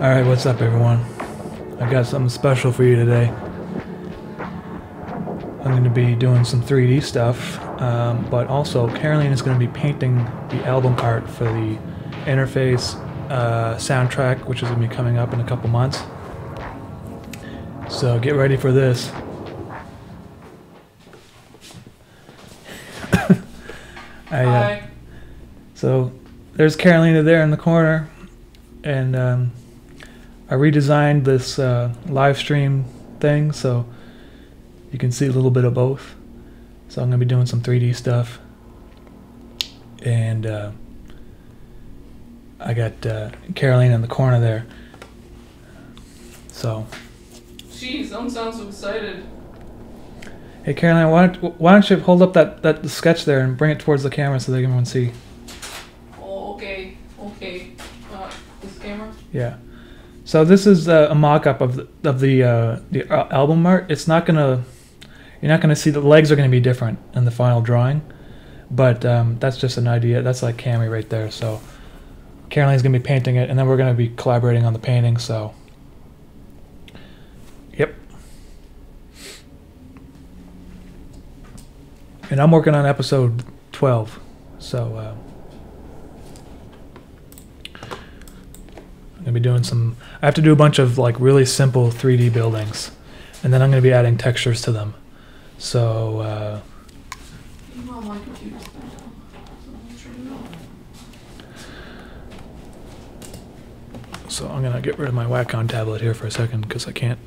Alright, what's up everyone? I got something special for you today. I'm going to be doing some 3D stuff, but also Karolina is going to be painting the album art for the interface soundtrack, which is going to be coming up in a couple months. So get ready for this. Hi. So there's Karolina there in the corner, and I redesigned this live stream thing so you can see a little bit of both. So I'm going to be doing some 3D stuff, and I got Karolina in the corner there. So. Jeez, don't sound so excited. Hey Karolina, why don't you hold up that sketch there and bring it towards the camera so they can see. Oh, okay. This camera? Yeah. So this is a mock-up of the album art. It's not gonna, you're not gonna see, the legs are gonna be different in the final drawing, but that's just an idea. That's like Cami right there. So Karolina's gonna be painting it, and then we're gonna be collaborating on the painting. So, yep. And I'm working on episode 12. So I'm gonna be doing some. I have to do a bunch of like really simple 3D buildings, and then I'm gonna be adding textures to them. So so I'm gonna get rid of my Wacom tablet here for a second because I can't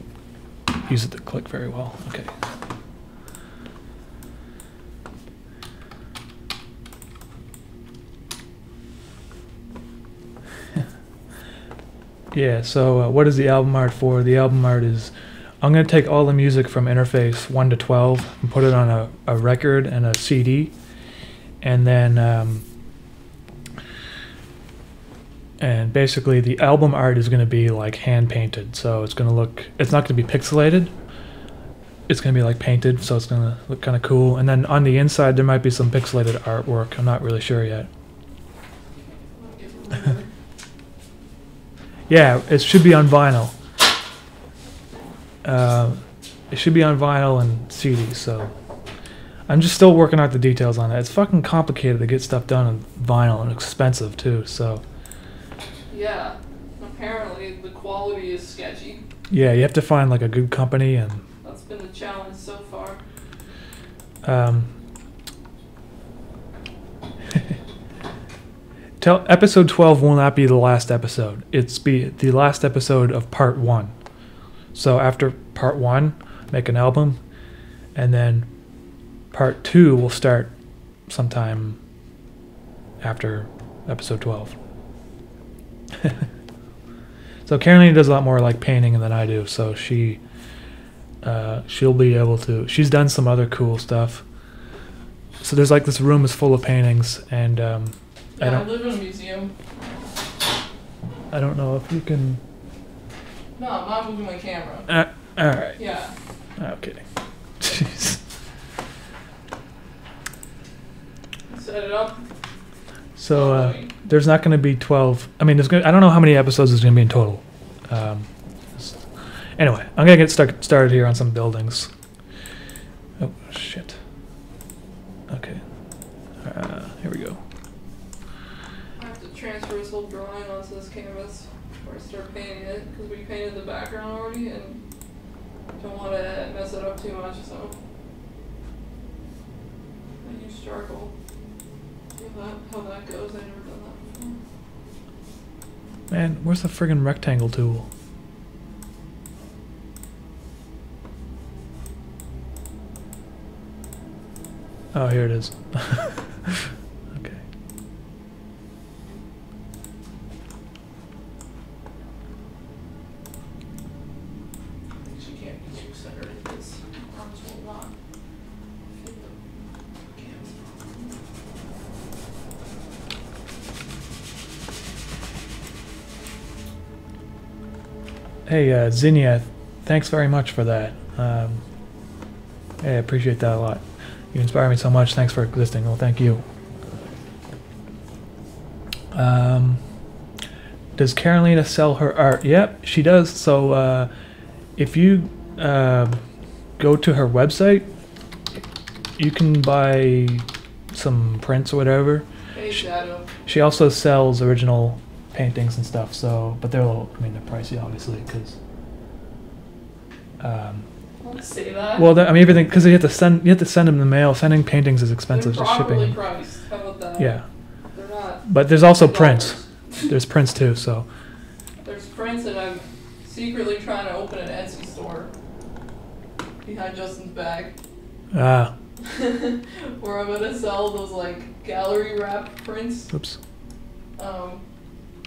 use it to click very well. Okay. Yeah, so what is the album art for? The album art is, I'm going to take all the music from interface 1 to 12 and put it on a record and a CD, and then and basically the album art is going to be like hand painted, so it's going to look, it's not going to be pixelated, it's going to be like painted, so it's going to look kind of cool. And then on the inside there might be some pixelated artwork, I'm not really sure yet. Yeah, it should be on vinyl. It should be on vinyl and CD, so I'm just still working out the details on that. It's fucking complicated to get stuff done on vinyl, and expensive too, so. Yeah, apparently the quality is sketchy. Yeah, you have to find like a good company, and that's been the challenge so far. Episode 12 will not be the last episode. It's be the last episode of part 1. So after part 1, make an album, and then part 2 will start sometime after episode 12. So Karolina does a lot more like painting than I do, so she'll be able to. She's done some other cool stuff. So there's like this room is full of paintings, and yeah, I live in a museum. I don't know if you can. No, I'm not moving my camera. Alright. Yeah. Okay. Jeez. Set it up. So there's not going to be 12. I mean, I don't know how many episodes there's going to be in total. Anyway, I'm going to get started here on some buildings. Oh, shit. Okay. Here we go. Transfer this whole drawing onto this canvas before I start painting it, because we painted the background already and don't want to mess it up too much, so I use charcoal. See how that goes. I've never done that before. Man, where's the friggin' rectangle tool? Oh, here it is. Okay. Hey, Zinnia, thanks very much for that. Hey, I appreciate that a lot. You inspire me so much. Thanks for existing. Well, thank you. Does Karolina sell her art? Yep, she does. So if you go to her website, you can buy some prints or whatever. She also sells original paintings and stuff. So, but they're a little, I mean, they're pricey, obviously, because. Say that. Well, I mean, everything, because you have to send them in the mail. Sending paintings is expensive. They're Just properly shipping. priced. How about that? Yeah. They're not. But there's also prints. There's prints too. So. There's prints, and I'm secretly trying to open an Etsy store behind Justin's back. Ah. Where I'm gonna sell those like gallery wrap prints. Oops.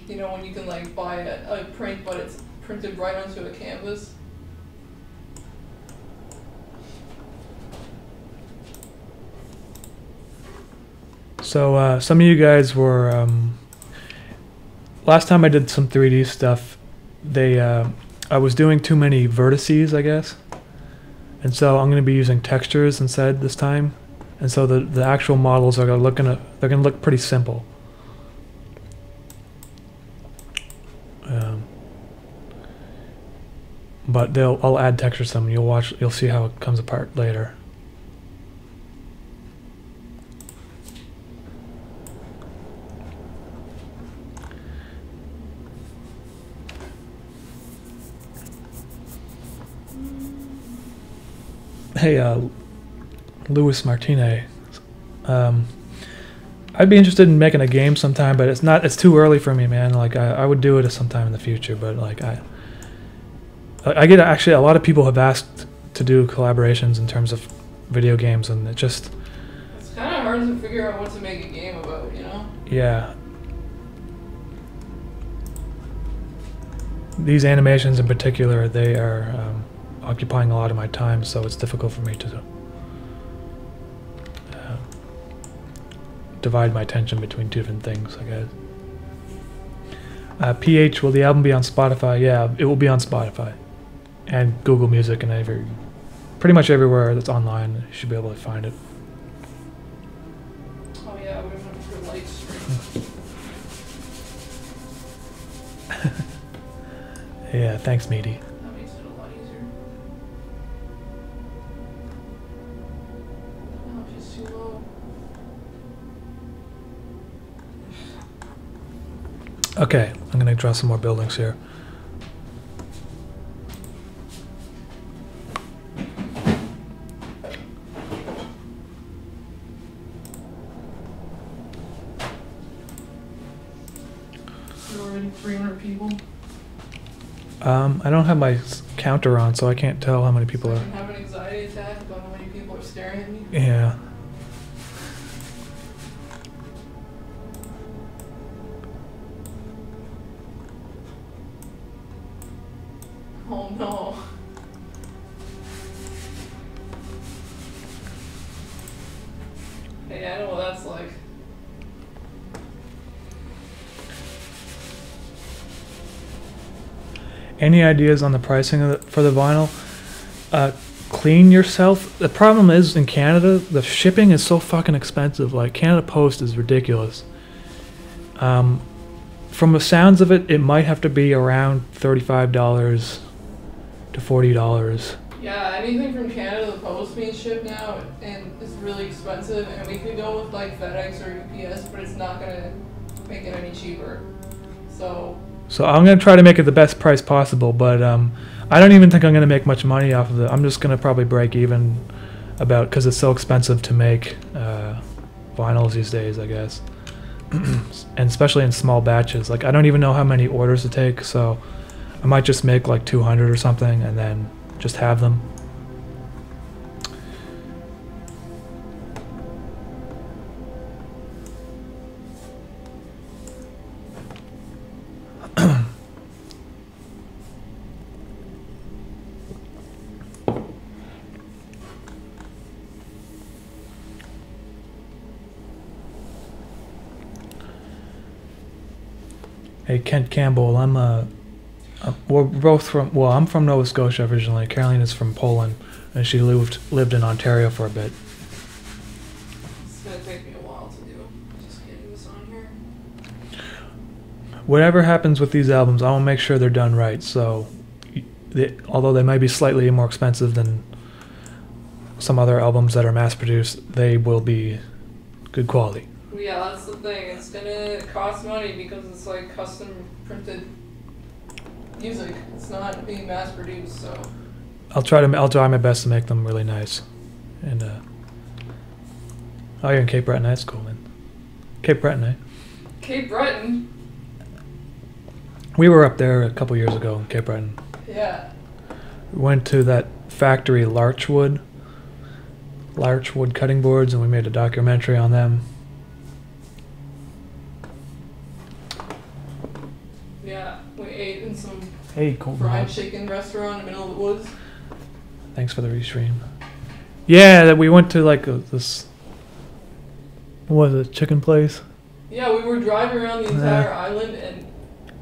You know, when you can like buy a print, but it's printed right onto a canvas. So some of you guys were last time I did some 3D stuff. I was doing too many vertices, I guess, and so I'm going to be using textures instead this time. And so the actual models are they're gonna look pretty simple. But I'll add textures to them. You'll see how it comes apart later. Hey, Luis Martinez. I'd be interested in making a game sometime, but it's too early for me, man. Like I would do it at some time in the future, but like I get actually a lot of people have asked to do collaborations in terms of video games, and it's kind of hard to figure out what to make a game about, you know? Yeah. These animations in particular, they are occupying a lot of my time, so it's difficult for me to divide my attention between two different things, I guess. PH, will the album be on Spotify? Yeah, it will be on Spotify and Google Music and pretty much everywhere that's online. You should be able to find it. Oh yeah, we're going for Lite stream. Yeah, thanks, Meaty. That makes it a lot easier. Oh, she's too low. Okay, I'm gonna draw some more buildings here. There are already 300 people. I don't have my counter on, so I can't tell how many people So I are. can have an anxiety attack about how many people are staring at me. Yeah. Oh no. Hey, I know what that's like. Any ideas on the pricing for the vinyl? Clean yourself. The problem is in Canada, the shipping is so fucking expensive. Like Canada Post is ridiculous. From the sounds of it, it might have to be around $35 to $40. Yeah, anything from Canada, the post being shipped now, and it's really expensive. And we could go with like FedEx or UPS, but it's not gonna make it any cheaper. So I'm gonna try to make it the best price possible, but I don't even think I'm gonna make much money off of it. I'm just gonna probably break even because it's so expensive to make vinyls these days, I guess, and especially in small batches. Like I don't even know how many orders to take, so I might just make like 200 or something, and then just have them. Hey, Kent Campbell, we're both I'm from Nova Scotia originally. Karolina's from Poland, and she lived in Ontario for a bit. it's gonna take me a while to do. Just getting this on here. whatever happens with these albums, I will make sure they're done right. So, although they might be slightly more expensive than some other albums that are mass-produced, they will be good quality. Yeah, that's the thing. It's gonna cost money because it's like custom printed music. It's not being mass-produced, so. I'll try my best to make them really nice. And oh, you're in Cape Breton. That's cool, man. Cape Breton, eh? Cape Breton. We were up there a couple years ago in Cape Breton. Yeah. We went to that factory, Larchwood cutting boards, and we made a documentary on them. Yeah, we ate in some cool fried chicken restaurant in the middle of the woods. Thanks for the restream. Yeah, that we went to like this. What was it? Chicken place? Yeah, we were driving around the entire island,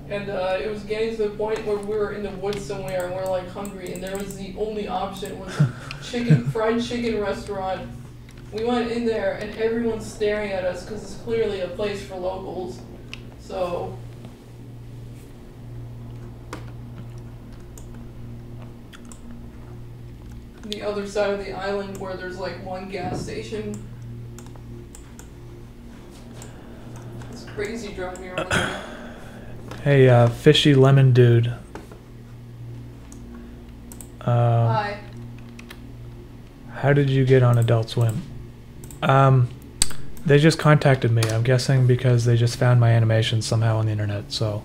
and it was getting to the point where we were in the woods somewhere, and we're like hungry, and there was the only option was fried chicken restaurant. We went in there, and everyone's staring at us because it's clearly a place for locals. So. The other side of the island where there's like one gas station. It's crazy driving around there. Hey, fishy lemon dude. Hi. How did you get on Adult Swim? They just contacted me. I'm guessing because they just found my animations somehow on the internet. So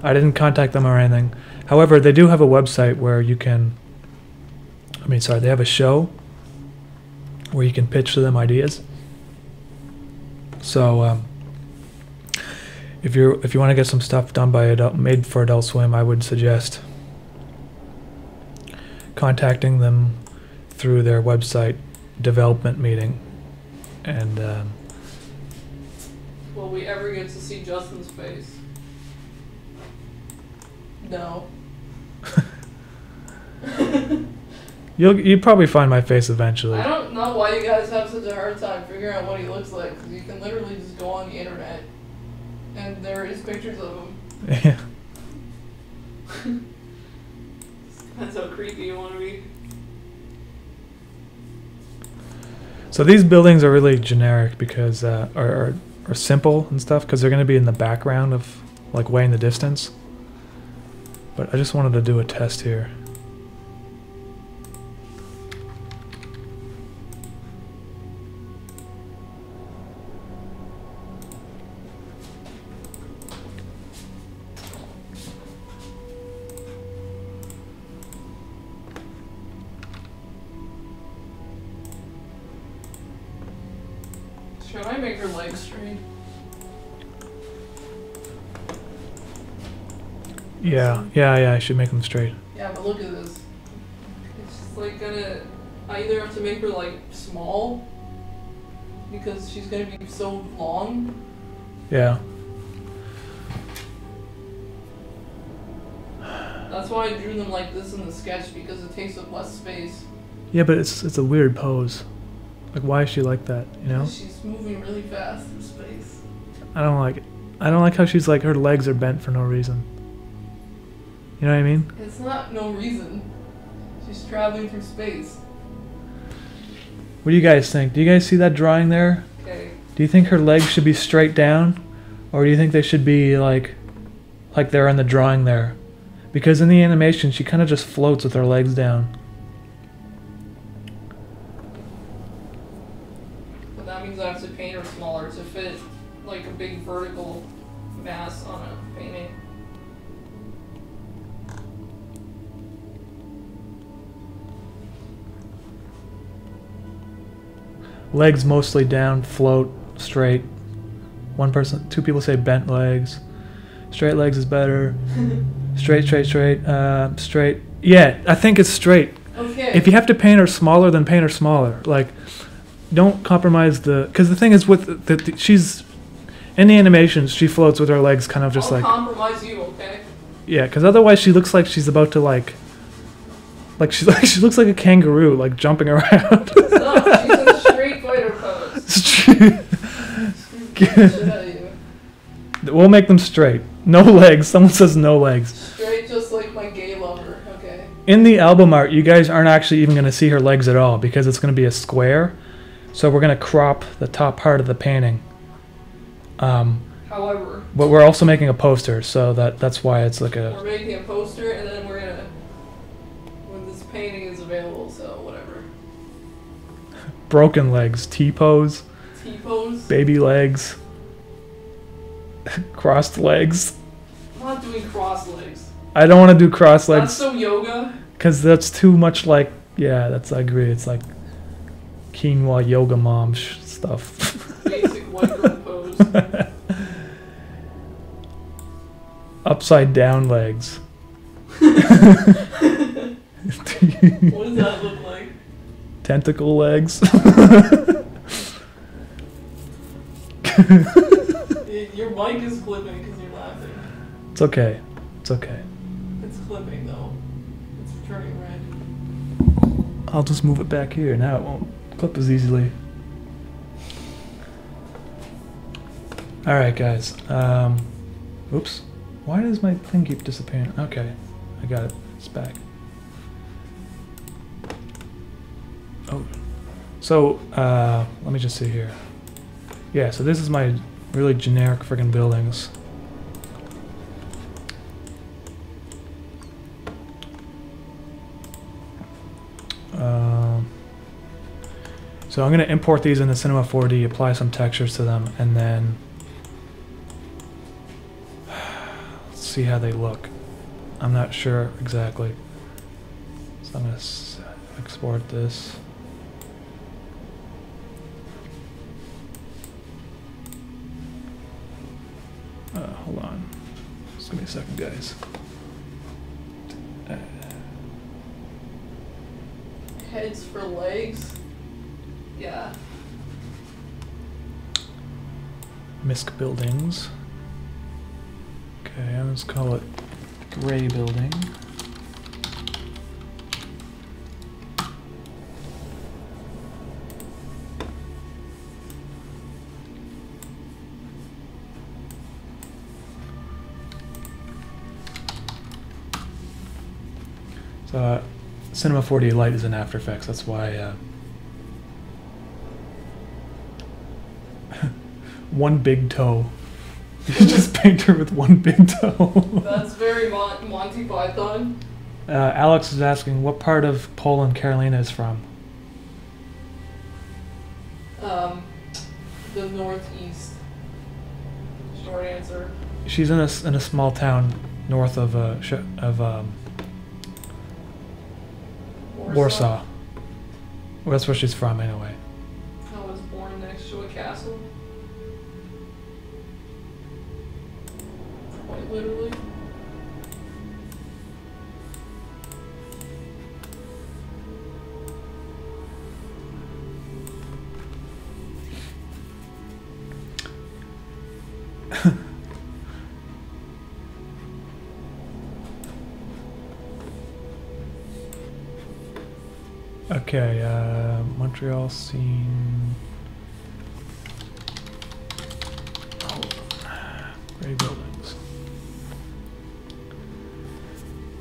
I didn't contact them or anything. However, they do have a website where you can. They have a show where you can pitch to them ideas. So, if you want to get some stuff done made for Adult Swim, I would suggest contacting them through their website development meeting. And will we ever get to see Justin's face? No. You'll probably find my face eventually. I don't know why you guys have such a hard time figuring out what he looks like, because you can literally just go on the internet, and there is pictures of him. Yeah. That's how creepy you want to be. So these buildings are really generic because are simple and stuff because they're going to be in the background of like way in the distance. But I just wanted to do a test here. Should I make her legs straight? Yeah, I should make them straight. Yeah, but look at this. It's just like I either have to make her like small, because she's gonna be so long. Yeah. That's why I drew them like this in the sketch, because it takes up less space. Yeah, but it's a weird pose. Like, why is she like that, you know? She's moving really fast through space. I don't like it. I don't like how she's like, her legs are bent for no reason. You know what I mean? It's not no reason. She's traveling through space. What do you guys think? Do you guys see that drawing there? Okay. Do you think her legs should be straight down? Or do you think they should be like they're in the drawing there? Because in the animation, she kind of just floats with her legs down. That means I have to paint her smaller to fit like a big vertical mass on a painting. Legs mostly down, float, straight. Two people say bent legs. Straight legs is better. Straight. Straight. Yeah, I think it's straight. Okay. If you have to paint her smaller, then paint her smaller. Like, don't compromise because the thing is with she's in the animations, she floats with her legs kind of just I'll like. compromise you, okay? Yeah, because otherwise she looks like she's about to like she looks like a kangaroo, like jumping around. No, she's in a straight fighter pose. We'll make them straight. No legs. Someone says no legs. Straight, just like my gay lover. Okay. In the album art, you guys aren't actually even going to see her legs at all because it's going to be a square. So we're going to crop the top part of the painting. However. But we're also making a poster, so that's why it's like a... We're making a poster, and then we're going to... When this painting is available, so whatever. Broken legs. T-pose. T-pose. Baby legs. Crossed legs. I'm not doing cross legs. I don't want to do cross legs. That's so yoga. Because that's too much like... Yeah, I agree. It's like quinoa yoga mom stuff. Basic white girl pose. Upside down legs. What does that look like? Tentacle legs. Your mic is clipping because you're laughing. It's okay. It's okay. It's clipping though. It's turning red. I'll just move it back here. Now it won't clip as easily. Alright guys. Oops. Why does my thing keep disappearing? Okay. I got it. It's back. Oh. So, let me just see here. Yeah, so this is my really generic friggin' buildings. So I'm going to import these into Cinema 4D, apply some textures to them, and then let's see how they look. I'm not sure exactly. So I'm going to export this. Hold on. Just give me a second, guys. Heads for legs? Yeah. Misc buildings. Okay, let's call it gray building. So, Cinema 4D Lite is in After Effects, that's why one big toe. You just paint her with one big toe. That's very Monty Python. Alex is asking, what part of Poland Karolina is from? The northeast. Short answer. She's in a small town north of Warsaw. Well, that's where she's from anyway. I was born next to a castle. Quite literally. Okay, Montreal scene. Gray buildings.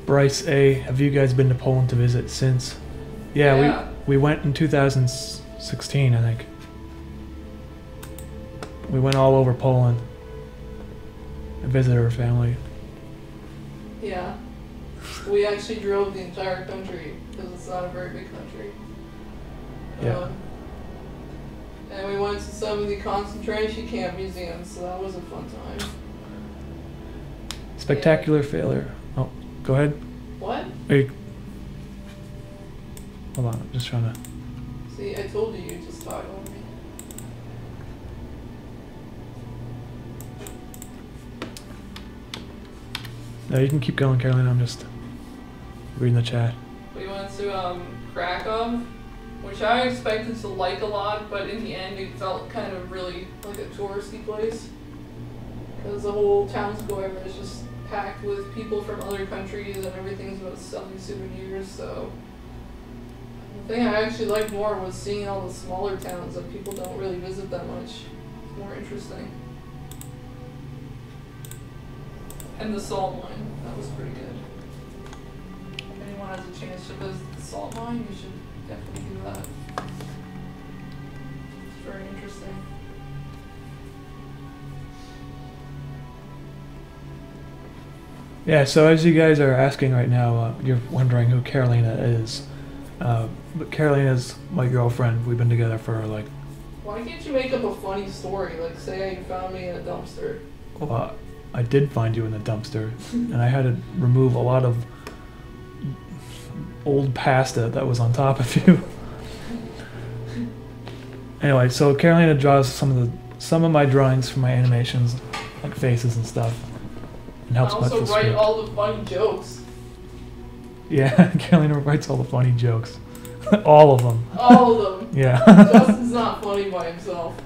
Bryce A, have you guys been to Poland to visit since? Yeah. we went in 2016, I think. We went all over Poland and visited our family. Yeah. We actually drove the entire country because it's not a very big country. Yeah. And we went to some of the concentration camp museums, so that was a fun time. Spectacular failure. Oh, go ahead. What? Wait. Hold on, I'm just trying to... See, I told you you just talk over me. No, you can keep going, Karolina. I'm just reading the chat. We went to Krakow, which I expected to like a lot, but in the end it felt kind of really like a touristy place. Because the whole town square is just packed with people from other countries and everything's about selling souvenirs, so... The thing I actually liked more was seeing all the smaller towns that people don't really visit that much. It's more interesting. And the salt mine, that was pretty good. If anyone has a chance to visit the salt mine, you should definitely do that. It's very interesting. Yeah, so as you guys are asking right now, you're wondering who Karolina is. But Karolina's my girlfriend. We've been together for like... Why can't you make up a funny story, like say how you found me in a dumpster? Well, I did find you in the dumpster, and I had to remove a lot of old pasta that was on top of you. Anyway, so Karolina draws some of my drawings for my animations, like faces and stuff, and helps I with also the write script. all the funny jokes. Yeah, Karolina writes all the funny jokes. All of them. All of them. Yeah. Justin's not funny by himself.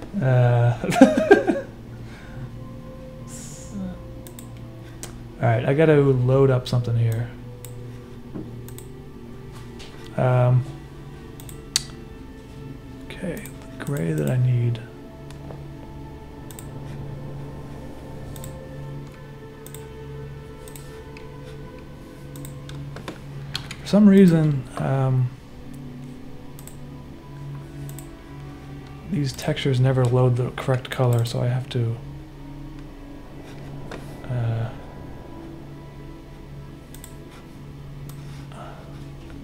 Alright, I gotta load up something here. Okay, the gray that I need. For some reason, these textures never load the correct color, so I have to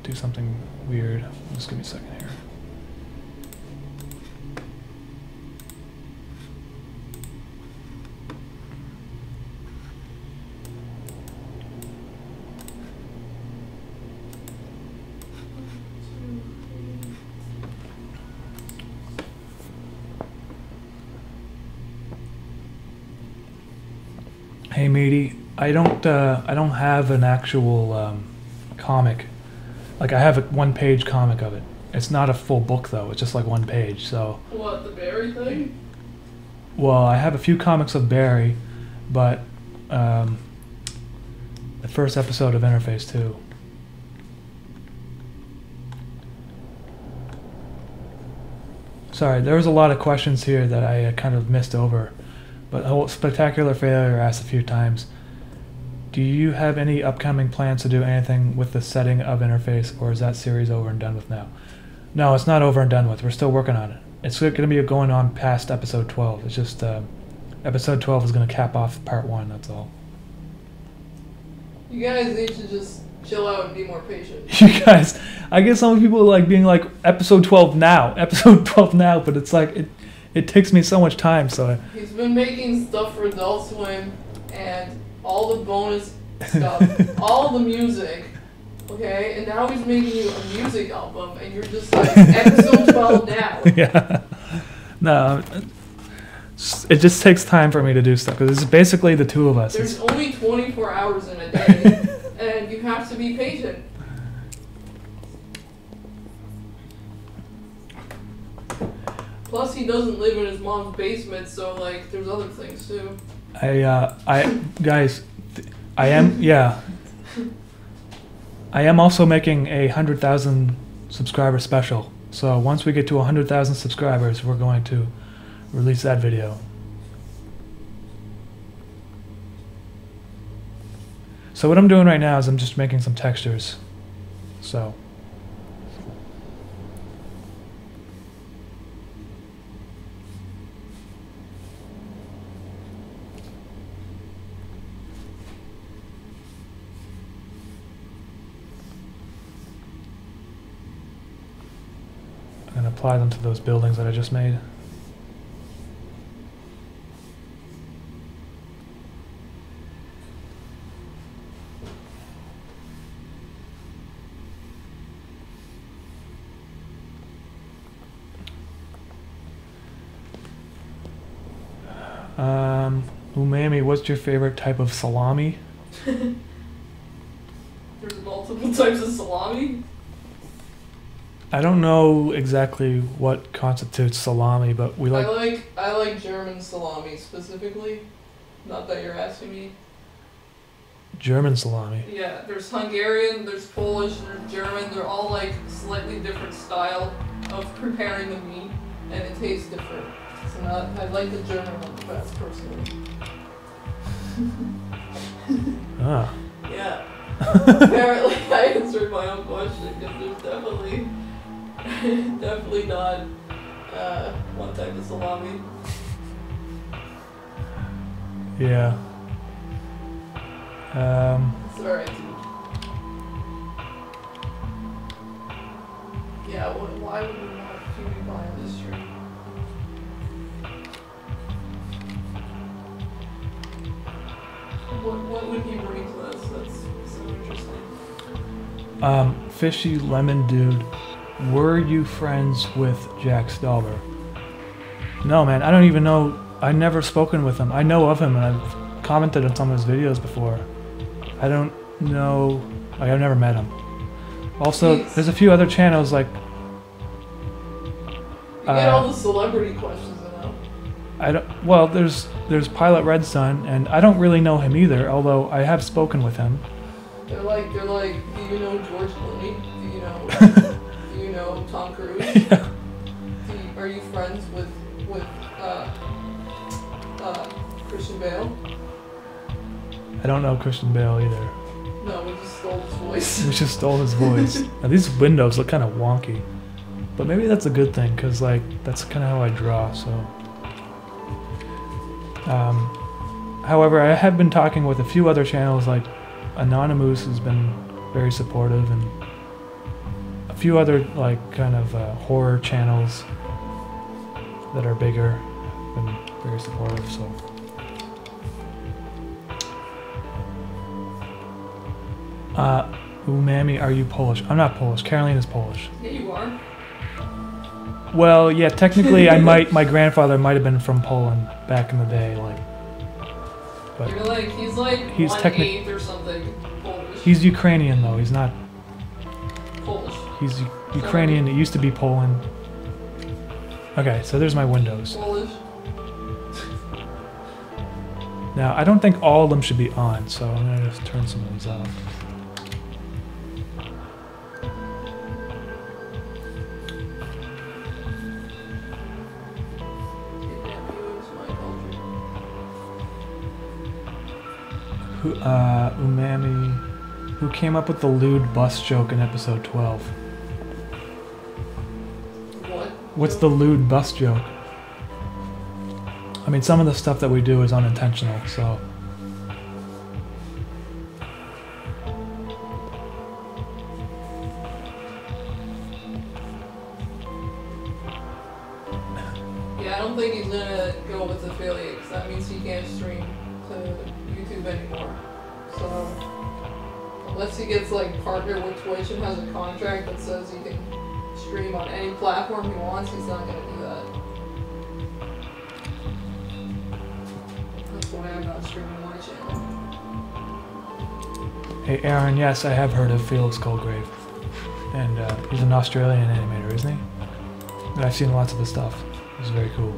do something weird. Just give me a second here. Hey, Meaty, I don't have an actual comic. Like, I have a one-page comic of it. It's not a full book, though. It's just like one page, so... What, the Barry thing? Well, I have a few comics of Barry, but the first episode of Interface 2. Sorry, there was a lot of questions here that I kind of missed over. But the whole Spectacular Failure asked a few times, do you have any upcoming plans to do anything with the setting of Interface, or is that series over and done with now? No, it's not over and done with. We're still working on it. It's going to be going on past episode 12. It's just episode 12 is going to cap off part 1, that's all. You guys need to just chill out and be more patient. You guys, I get some people like being like, episode 12 now, episode 12 now, but it's like, it takes me so much time, so... He's been making stuff for Adult Swim, and all the bonus stuff, all the music, okay? And now he's making you a music album, and you're just like, episode 12 now. Yeah. No, it just takes time for me to do stuff, because it's basically the two of us. There's only 24 hours in a day, and you have to be patient. Plus, he doesn't live in his mom's basement, so, like, there's other things, too. Guys, I am also making a 100,000 subscriber special. So once we get to 100,000 subscribers, we're going to release that video. So what I'm doing right now is I'm just making some textures. So. And apply them to those buildings that I just made. Umami, what's your favorite type of salami? There's multiple types of salami? I don't know exactly what constitutes salami, but we like... I like German salami specifically. Not that you're asking me. German salami? Yeah, there's Hungarian, there's Polish, there's German. They're all like slightly different style of preparing the meat, and it tastes different. So I like the German one the best, personally. Ah. Yeah. Apparently, I answered my own question because there's definitely not one type of salami. Yeah. It's alright, dude. Yeah, why would we want PewDiePie on this stream? What would he bring to us? That's so interesting. Fishy Lemon Dude, were you friends with Jack Stauber? No, man, I don't even know. I've never spoken with him. I know of him, and I've commented on some of his videos before. I don't know. Like, I've never met him. Also, there's a few other channels like. You get all the celebrity questions, though. I don't. Well, there's Pilot Red Sun, and I don't really know him either. Although I have spoken with him. They're like, do you know George Clooney? Do you know Tom Cruise? Yeah. Are you friends with Christian Bale? I don't know Christian Bale either. No, we just stole his voice. We just stole his voice. Now, these windows look kind of wonky, but maybe that's a good thing because like that's kind of how I draw. So, however, I have been talking with a few other channels like Anonymous has been very supportive, and a few other like kind of horror channels that are bigger have been very supportive. So. Umami, are you Polish? I'm not Polish. Karolina's Polish. Yeah, you are. Well, yeah, technically I might. My grandfather might have been from Poland back in the day, like. But you're like he's like he's 1/8 or something Polish. He's Ukrainian though. He's not Polish. He's Ukrainian. It used to be Poland. Okay, so there's my windows. Polish. Now I don't think all of them should be on, so I'm gonna just turn some of these off. Umami, who came up with the lewd bus joke in episode 12? What? What's the lewd bus joke? I mean, some of the stuff that we do is unintentional, so. Yeah, I don't think he's gonna go with affiliate, because that means he can't stream to YouTube anymore. So, unless he gets like partnered with Twitch and has a contract that says he can stream on any platform he wants, he's not gonna do that. That's why I'm not streaming my channel. Hey Aaron, yes, I have heard of Felix Colgrave. And he's an Australian animator, isn't he? And I've seen lots of his stuff. It's very cool.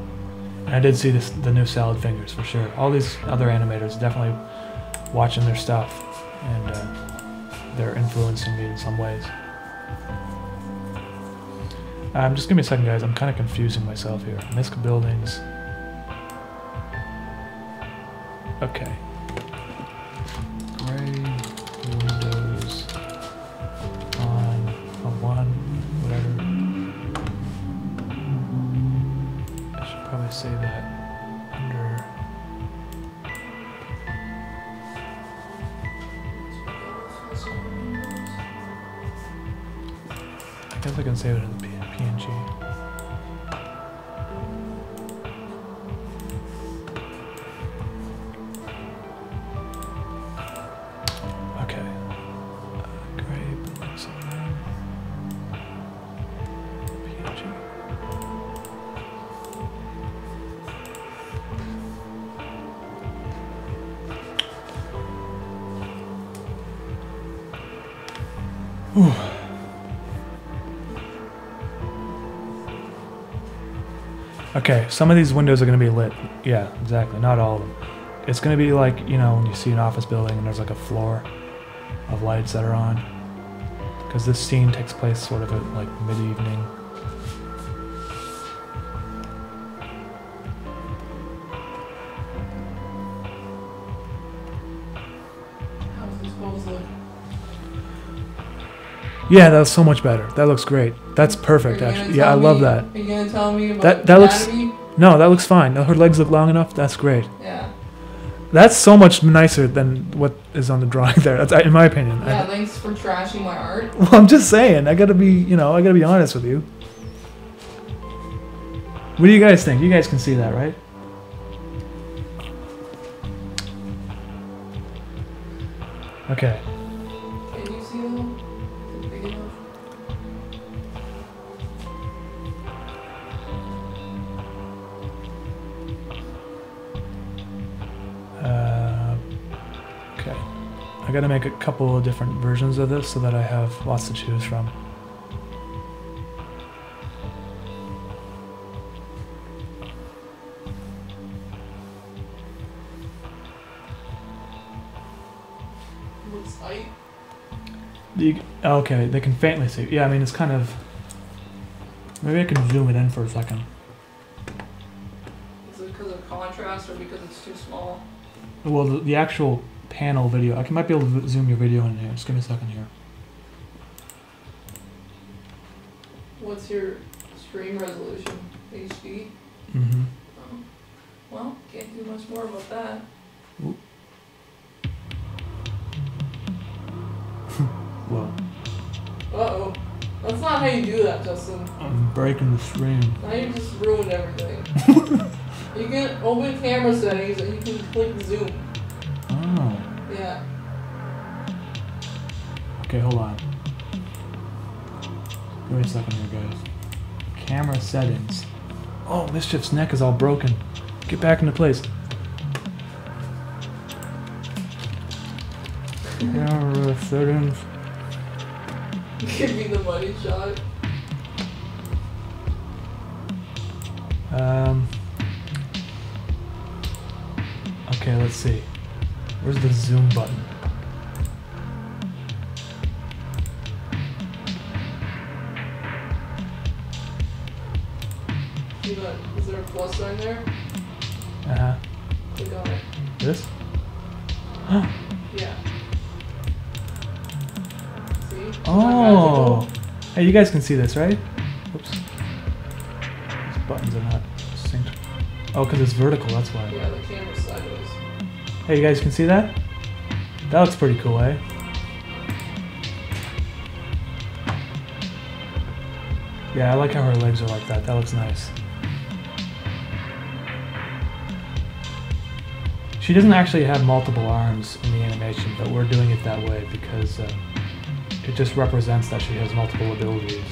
And I did see the new Salad Fingers for sure. All these other animators definitely watching their stuff, and they're influencing me in some ways. Just give me a second, guys. I'm kind of confusing myself here. Misc buildings. Okay. Gray windows on a 1, whatever. I should probably say that under. I guess I can save it in the PNG. Okay. Gray buildings on PNG. Ooh. Okay, some of these windows are going to be lit. Yeah, exactly. Not all of them. It's going to be like, you know, when you see an office building and there's like a floor of lights that are on. Because this scene takes place sort of at like mid-evening. How supposedly. Yeah, that was so much better. That looks great. That's perfect, actually. Yeah, I love that. Are you gonna tell me about That looks. anatomy? No, that looks fine. Her legs look long enough. That's great. Yeah. That's so much nicer than what is on the drawing there. That's in my opinion. Yeah, thanks for trashing my art. Well, I'm just saying. I gotta be, I gotta be honest with you. What do you guys think? You guys can see that, right? Okay. Can you see them? Is it big enough? Okay. I gotta make a couple of different versions of this so that I have lots to choose from. Looks light. Okay, they can faintly see. Yeah, I mean, it's kind of... Maybe I can zoom it in for a second. Is it because of contrast or because it's too small? Well, the actual panel video. I might be able to zoom your video in here. Just give me a second here. What's your stream resolution? HD? Mm-hmm. Oh. Well, can't do much more about that. Oop. Whoa. Uh-oh. That's not how you do that, Justin. I'm breaking the screen. Now you just ruined everything. You can open camera settings and you can click zoom. Oh. Yeah. Okay, hold on. Give me a second here, guys. Camera settings. Oh, Mischief's neck is all broken. Get back into place. Camera settings. Give me the money shot. Okay, let's see. Where's the zoom button? See that? Is there a plus sign there? Uh-huh. Click on it. This? Yeah. See? Oh! Hey, you guys can see this, right? Oops. These buttons are not synced. Oh, because it's vertical, that's why. Yeah, the camera's sideways. Hey, you guys can see that? That looks pretty cool, eh? Yeah, I like how her legs are like that. That looks nice. She doesn't actually have multiple arms in the animation, but we're doing it that way because it just represents that she has multiple abilities.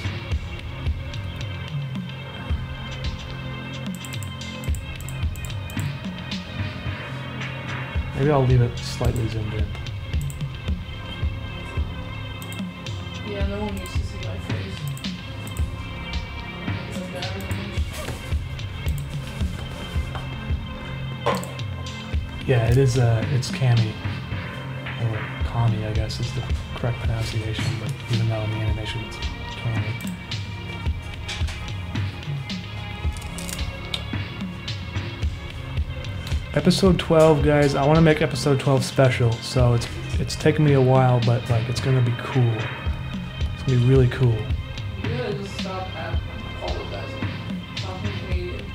Maybe I'll leave it slightly zoomed in. Yeah, no one needs to see my face. Doesn't matter to me. Yeah, it is. It's Cami, or Kami, I guess is the correct pronunciation. But even though in the animation it's Cami. Episode 12, guys. I want to make episode 12 special, so it's taken me a while, but like it's gonna be cool. It's gonna be really cool. You gotta just stop apologizing. Stop being Canadian.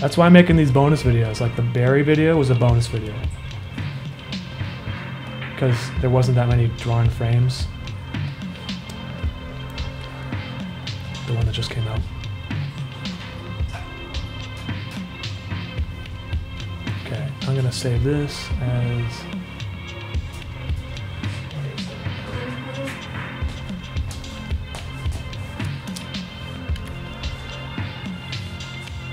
That's why I'm making these bonus videos. Like the berry video was a bonus video because there wasn't that many drawn frames. The one that just came out. Okay, I'm gonna save this as.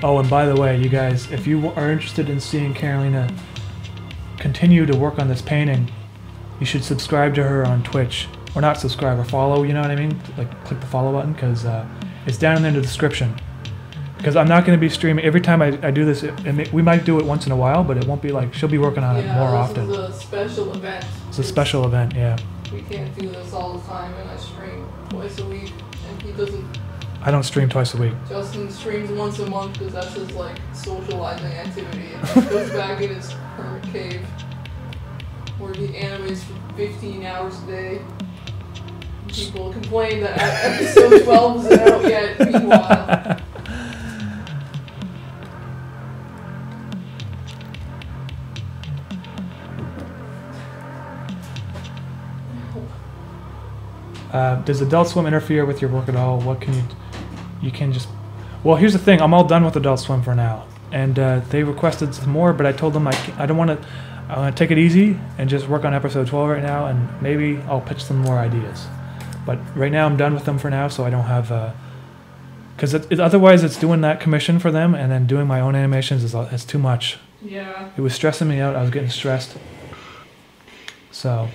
Oh, and by the way, you guys, if you are interested in seeing Karolina continue to work on this painting, you should subscribe to her on Twitch. Or not subscribe, or follow, you know what I mean? Like, click the follow button, because it's down in the description. Because I'm not going to be streaming. Every time I do this, we might do it once in a while, but it won't be like, she'll be working on it more often. Yeah, this is a special event. It's a special event, yeah. We can't do this all the time, and I stream twice a week, and he doesn't. I don't stream twice a week. Justin streams once a month because that's his like socializing activity. And he goes back in his hermit cave where he animates for 15 hours a day. People complain that episode 12 isn't out yet, meanwhile. Does Adult Swim interfere with your work at all? What can you can just... Well, here's the thing. I'm all done with Adult Swim for now. And they requested some more, but I told them I don't want to... I want to take it easy and just work on episode 12 right now, and maybe I'll pitch them more ideas. But right now I'm done with them for now, so I don't have... Because otherwise it's doing that commission for them, and then doing my own animations is too much. Yeah. It was stressing me out. I was getting stressed. So...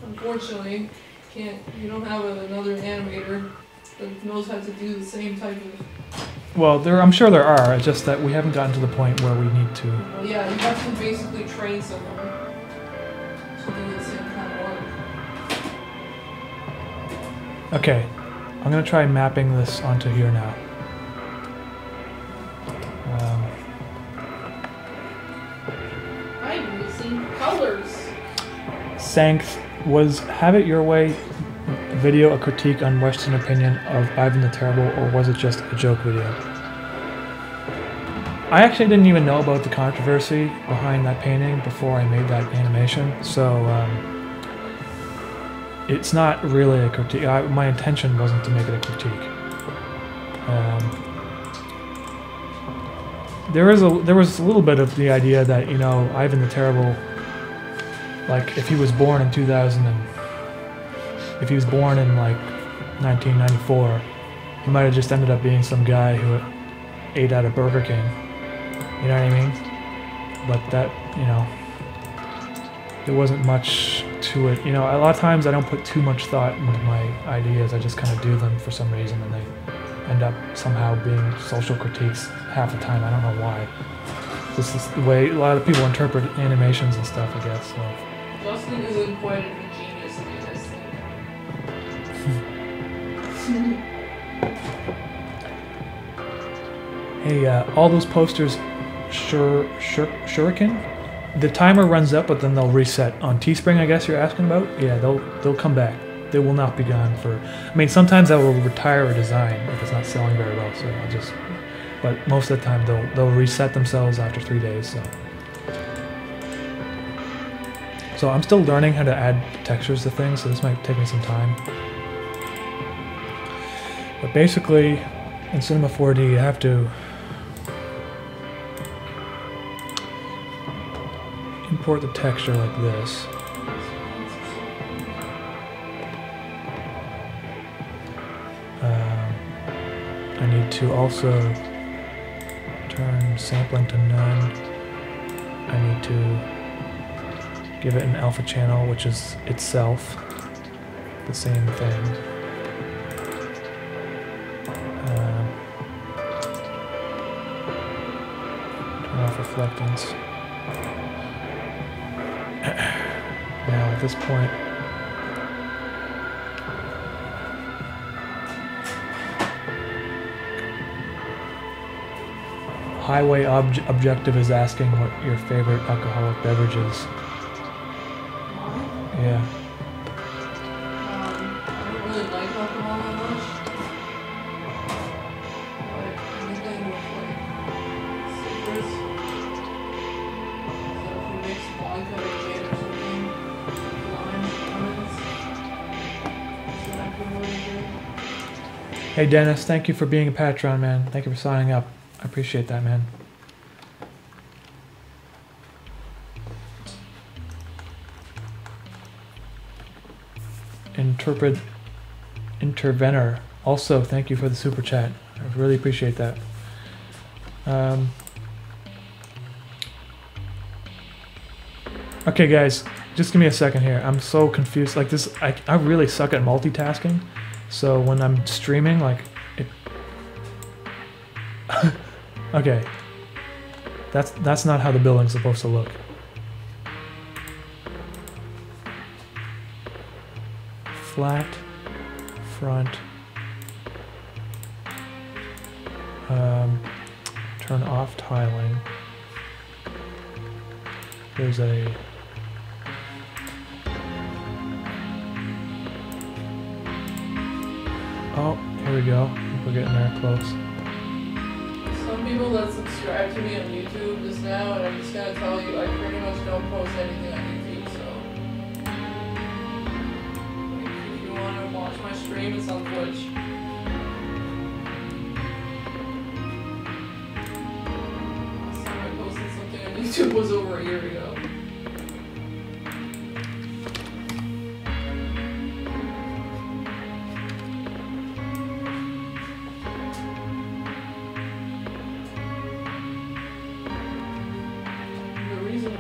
Unfortunately, you don't have another animator that knows how to do the same type of... Well, I'm sure there are. It's just that we haven't gotten to the point where we need to... Well, yeah, you have to basically train someone to do the same kind of work. Okay, I'm going to try mapping this onto here now. I'm using colors. Sankt, was Have It Your Way video a critique on Western opinion of Ivan the Terrible, or was it just a joke video? I actually didn't even know about the controversy behind that painting before I made that animation, so it's not really a critique. My intention wasn't to make it a critique. There was a little bit of the idea that, you know, Ivan the Terrible, like if he was born in 2000 and if he was born in like 1994, he might have just ended up being some guy who ate at a Burger King. You know what I mean? But that, you know, there wasn't much to it. You know, a lot of times I don't put too much thought into my ideas. I just kind of do them for some reason, and they end up somehow being social critiques half the time. I don't know why. This is the way a lot of people interpret animations and stuff, I guess. So. Justin isn't quite a genius in this thing. Hey, all those posters, shuriken? The timer runs up, but then they'll reset on Teespring, I guess you're asking about? Yeah, they'll come back. They will not be gone for... I mean, sometimes I will retire a design if it's not selling very well, so I'll just... But most of the time, they'll reset themselves after 3 days, so... So I'm still learning how to add textures to things, so this might take me some time. But basically, in Cinema 4D, you have to import the texture like this. I need to also turn sampling to none. I need to give it an alpha channel, which is itself the same thing. Turn off reflectance. Now at this point, Highway Objective is asking what your favorite alcoholic beverage is. Yeah. I don't really like alcohol that much. But anything with like citrus. So if you mix vodka or gin or something, lime, lemons, so that could really good. Hey Dennis, thank you for being a patron, man. Thank you for signing up. I appreciate that, man. Intervenor, also thank you for the super chat. I really appreciate that. Okay guys, just give me a second here. I'm so confused. Like this, I really suck at multitasking. So when I'm streaming, like it... Okay. That's not how the building's supposed to look. Flat, front, turn off tiling. There's a Oh, here we go. I think we're getting there close. Some people that subscribe to me on YouTube just now, and I'm just gonna tell you, I pretty much don't post anything on YouTube, so if you want to watch my stream, it's on Twitch. Last time I posted something on YouTube was over a year ago.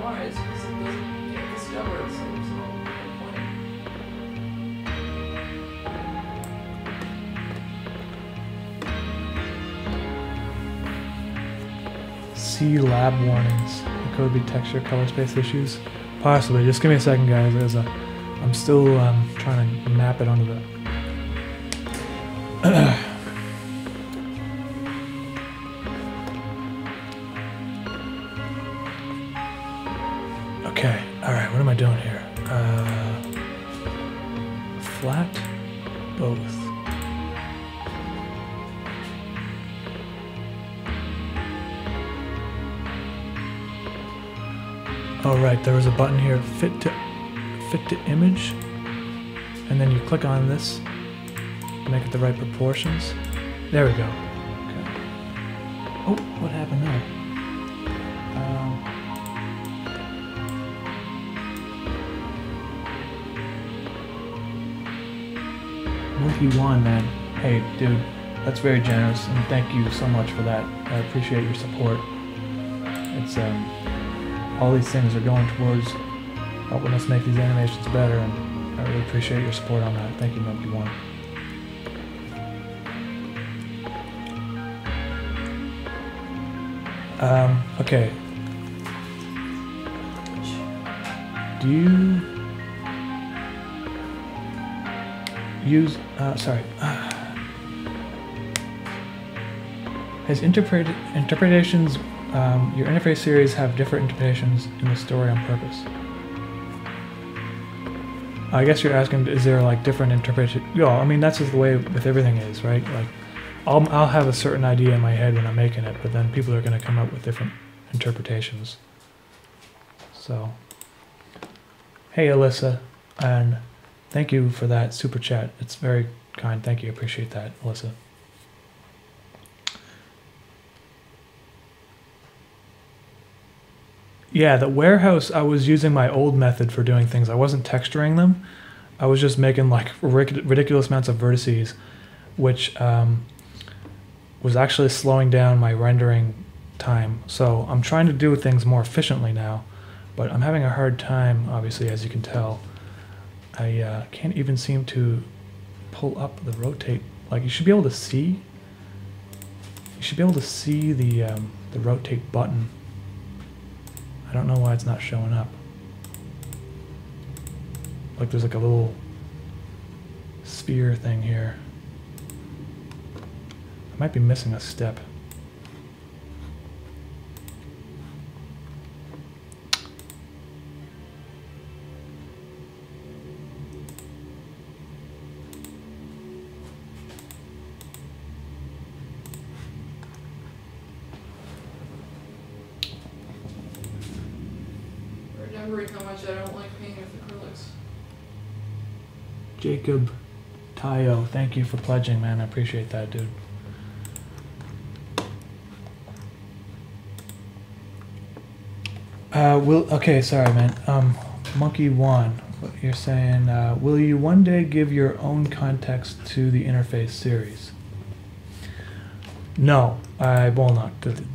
Why? It's because it doesn't get discovered, so there's no point. See lab warnings. It could be texture, color space issues. Possibly. Just give me a second, guys. I'm still trying to map it onto the. Okay, alright, what am I doing here? Flat, both. Oh right, there was a button here, fit to image, and then you click on this, make it the right proportions. There we go. Okay. Oh, what happened there? Monkey One, man. Hey, dude, that's very generous, and thank you so much for that. I appreciate your support. It's all these things are going towards helping us make these animations better, and I really appreciate your support on that. Thank you, Monkey One. Okay. Do you use, has interpretations, your interface series have different interpretations in the story on purpose? I guess you're asking, is there like different interpretation? Yeah, I mean, that's just the way with everything is, right? Like, I'll have a certain idea in my head when I'm making it, but then people are going to come up with different interpretations. So, hey Alyssa, and thank you for that super chat. It's very kind. Thank you. I appreciate that, Alyssa. Yeah, the warehouse, I was using my old method for doing things. I wasn't texturing them. I was just making like ridiculous amounts of vertices, which was actually slowing down my rendering time. So I'm trying to do things more efficiently now, but I'm having a hard time, obviously, as you can tell. I can't even seem to pull up the rotate. Like, you should be able to see. You should be able to see the rotate button. I don't know why it's not showing up. Like, there's like a little sphere thing here. I might be missing a step. Remembering how much I don't like painting with acrylics. Jacob Tayo, thank you for pledging, man. I appreciate that, dude. Okay, sorry, man. Monkey One, what you're saying, will you one day give your own context to the interface series? No, I will not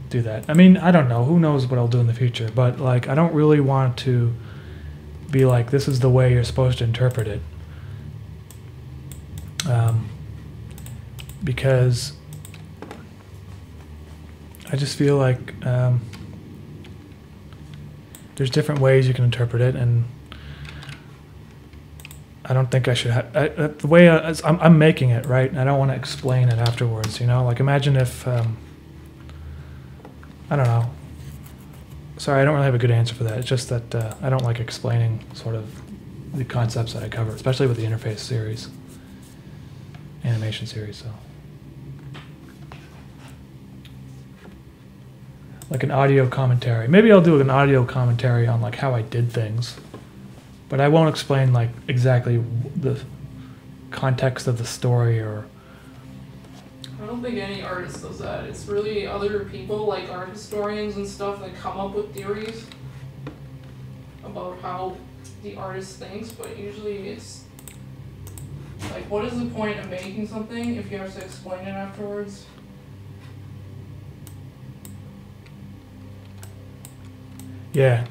do that. I mean, I don't know. Who knows what I'll do in the future, but like, I don't really want to be like, this is the way you're supposed to interpret it. Because I just feel like there's different ways you can interpret it, and I don't think I should have the way I'm making it, right? And I don't want to explain it afterwards, you know? Like, imagine if I don't know. Sorry, I don't really have a good answer for that. It's just that I don't like explaining sort of the concepts that I cover, especially with the interface series. animation series, so. Like an audio commentary. Maybe I'll do an audio commentary on like how I did things. But I won't explain like exactly the context of the story or... I don't think any artist does that. It's really other people, like art historians and stuff, that come up with theories about how the artist thinks, but usually it's like, what is the point of making something if you have to explain it afterwards? Yeah.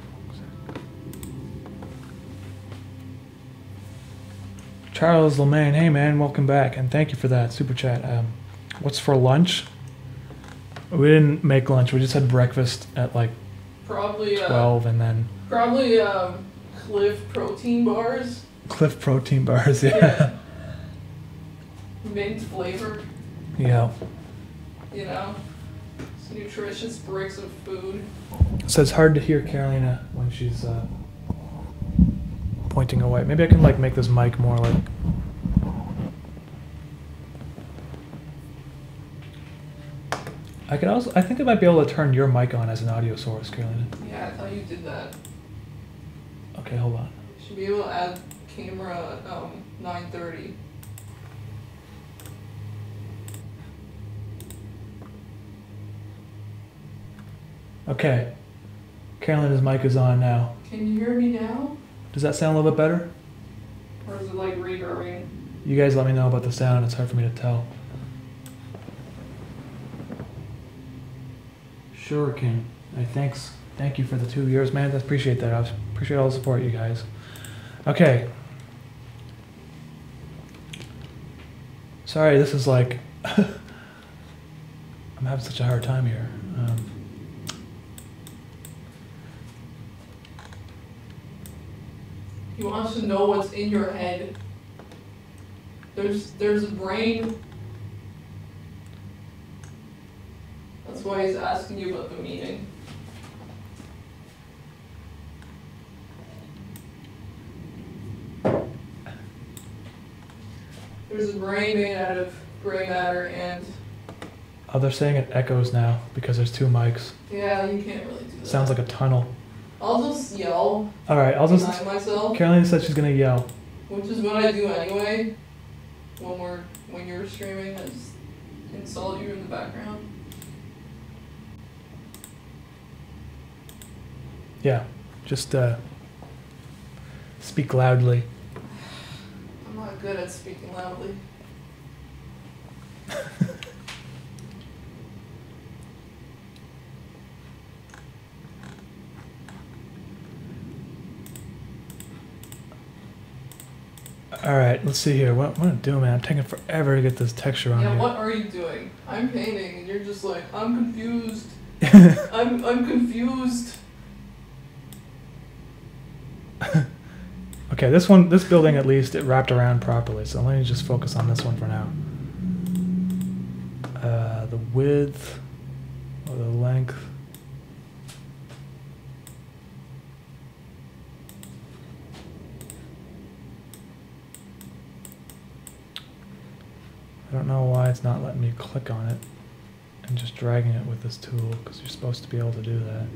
Charles Lemaine, hey man, welcome back, and thank you for that super chat. What's for lunch? We didn't make lunch. We just had breakfast at like probably 12, and then probably Cliff protein bars. Cliff protein bars, yeah. Mint flavored. Yeah. You know, it's nutritious bricks of food. So it's hard to hear Karolina when she's pointing away. Maybe I can like make this mic more like. I think I might be able to turn your mic on as an audio source, Karolina. Yeah, I thought you did that. Okay, hold on. You should be able to add camera 930. Okay. Karolina's mic is on now. Can you hear me now? Does that sound a little bit better? Or is it like reverbing? You guys let me know about the sound. It's hard for me to tell. Sure, King. Thank you for the 2 years, man. I appreciate that. I appreciate all the support, you guys. Okay. Sorry, this is like... I'm having such a hard time here. He wants to know what's in your head. There's a brain. That's why he's asking you about the meaning. There's a brain made out of gray matter and... Oh, they're saying it echoes now because there's two mics. Yeah, you can't really do that. Sounds like a tunnel. I'll just yell. Alright, I'll just... Behind myself. Karolina said she's gonna yell. Which is what I do anyway. When you're streaming, I just insult you in the background. Yeah, just speak loudly. I'm not good at speaking loudly. Alright, let's see here. What am I doing, man? I'm taking forever to get this texture on Yeah, here. what are you doing? I'm painting and you're just like, I'm confused. I'm confused. Okay, this building at least, it wrapped around properly, so let me just focus on this one for now. The width, or the length. I don't know why it's not letting me click on it and just dragging it with this tool, because you're supposed to be able to do that.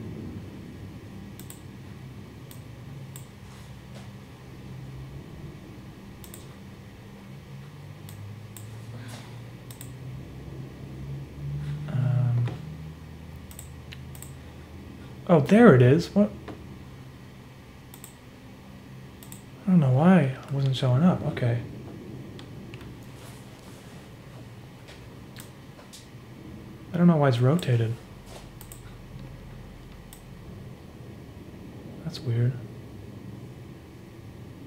Oh, there it is. What? I don't know why it wasn't showing up. Okay. I don't know why it's rotated. That's weird.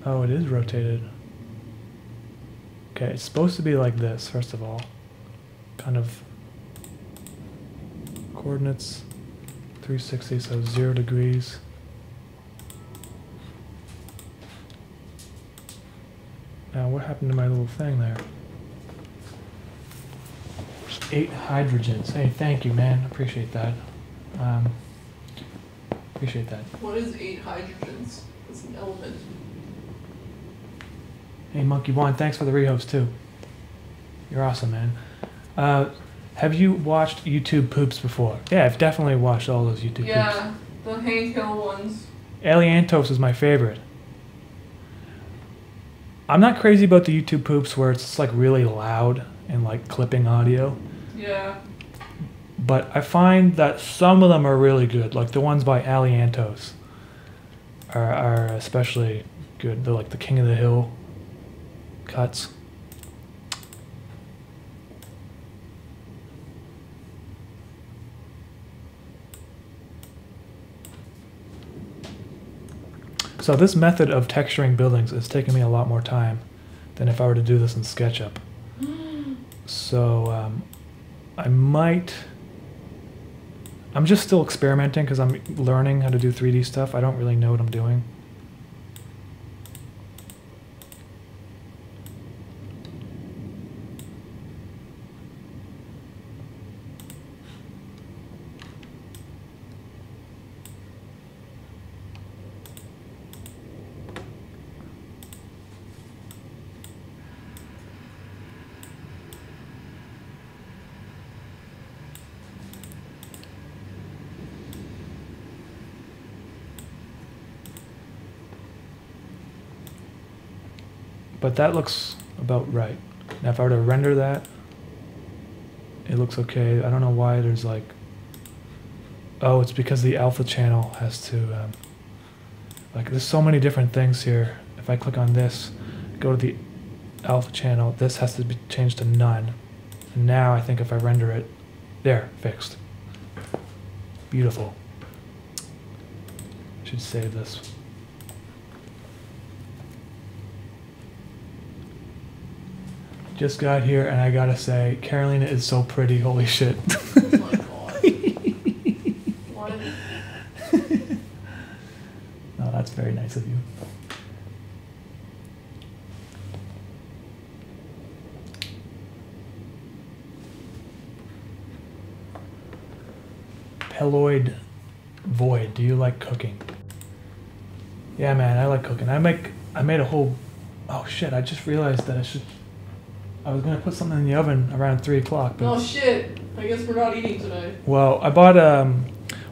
Oh, it is rotated. Okay, it's supposed to be like this, first of all. Kind of coordinates 360, so 0 degrees. Now, what happened to my little thing there? 8 hydrogens. Hey, thank you, man. Appreciate that. Appreciate that. What is 8 hydrogens? It's an element. Hey, Monkey One, thanks for the rehost, too. You're awesome, man. Have you watched YouTube poops before? Yeah, I've definitely watched all those YouTube poops. Yeah, the Hank Hill ones. Aliantos is my favorite. I'm not crazy about the YouTube poops where it's like really loud and like clipping audio. Yeah. But I find that some of them are really good. Like the ones by Aliantos are especially good. They're like the King of the Hill cuts. So this method of texturing buildings is taking me a lot more time than if I were to do this in SketchUp. So I'm just still experimenting because I'm learning how to do 3D stuff. I don't really know what I'm doing. But that looks about right. Now if I were to render that, it looks okay. I don't know why there's like... Oh, it's because the alpha channel has to... like there's so many different things here. If I click on this, go to the alpha channel, this has to be changed to none. And now I think if I render it, there, fixed. Beautiful. Should save this. Just got here and I gotta say, Karolina is so pretty, holy shit. Oh my god. What? No, that's very nice of you. Peloid Void, do you like cooking? Yeah, man, I like cooking. I made a whole... Oh shit, I just realized that I was gonna put something in the oven around 3 o'clock. Oh shit! I guess we're not eating today. Well, I bought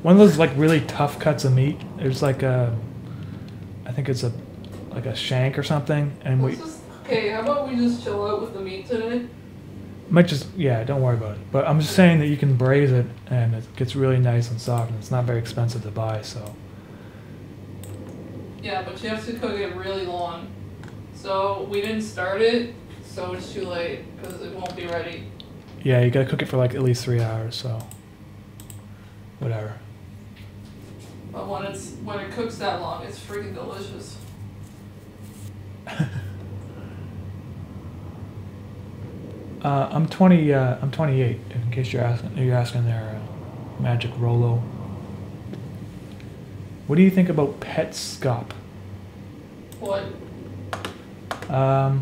one of those like really tough cuts of meat. There's like I think it's like a shank or something, and okay, how about we just chill out with the meat today? Might just, yeah, don't worry about it. But I'm just saying that you can braise it and it gets really nice and soft, and it's not very expensive to buy. So. Yeah, but you have to cook it really long. So we didn't start it. So it's too late because it won't be ready. Yeah, you gotta cook it for like at least 3 hours, so whatever. But when it cooks that long, it's freaking delicious. I'm 28. In case you're asking there, Magic Rolo. What do you think about Petscop? What? I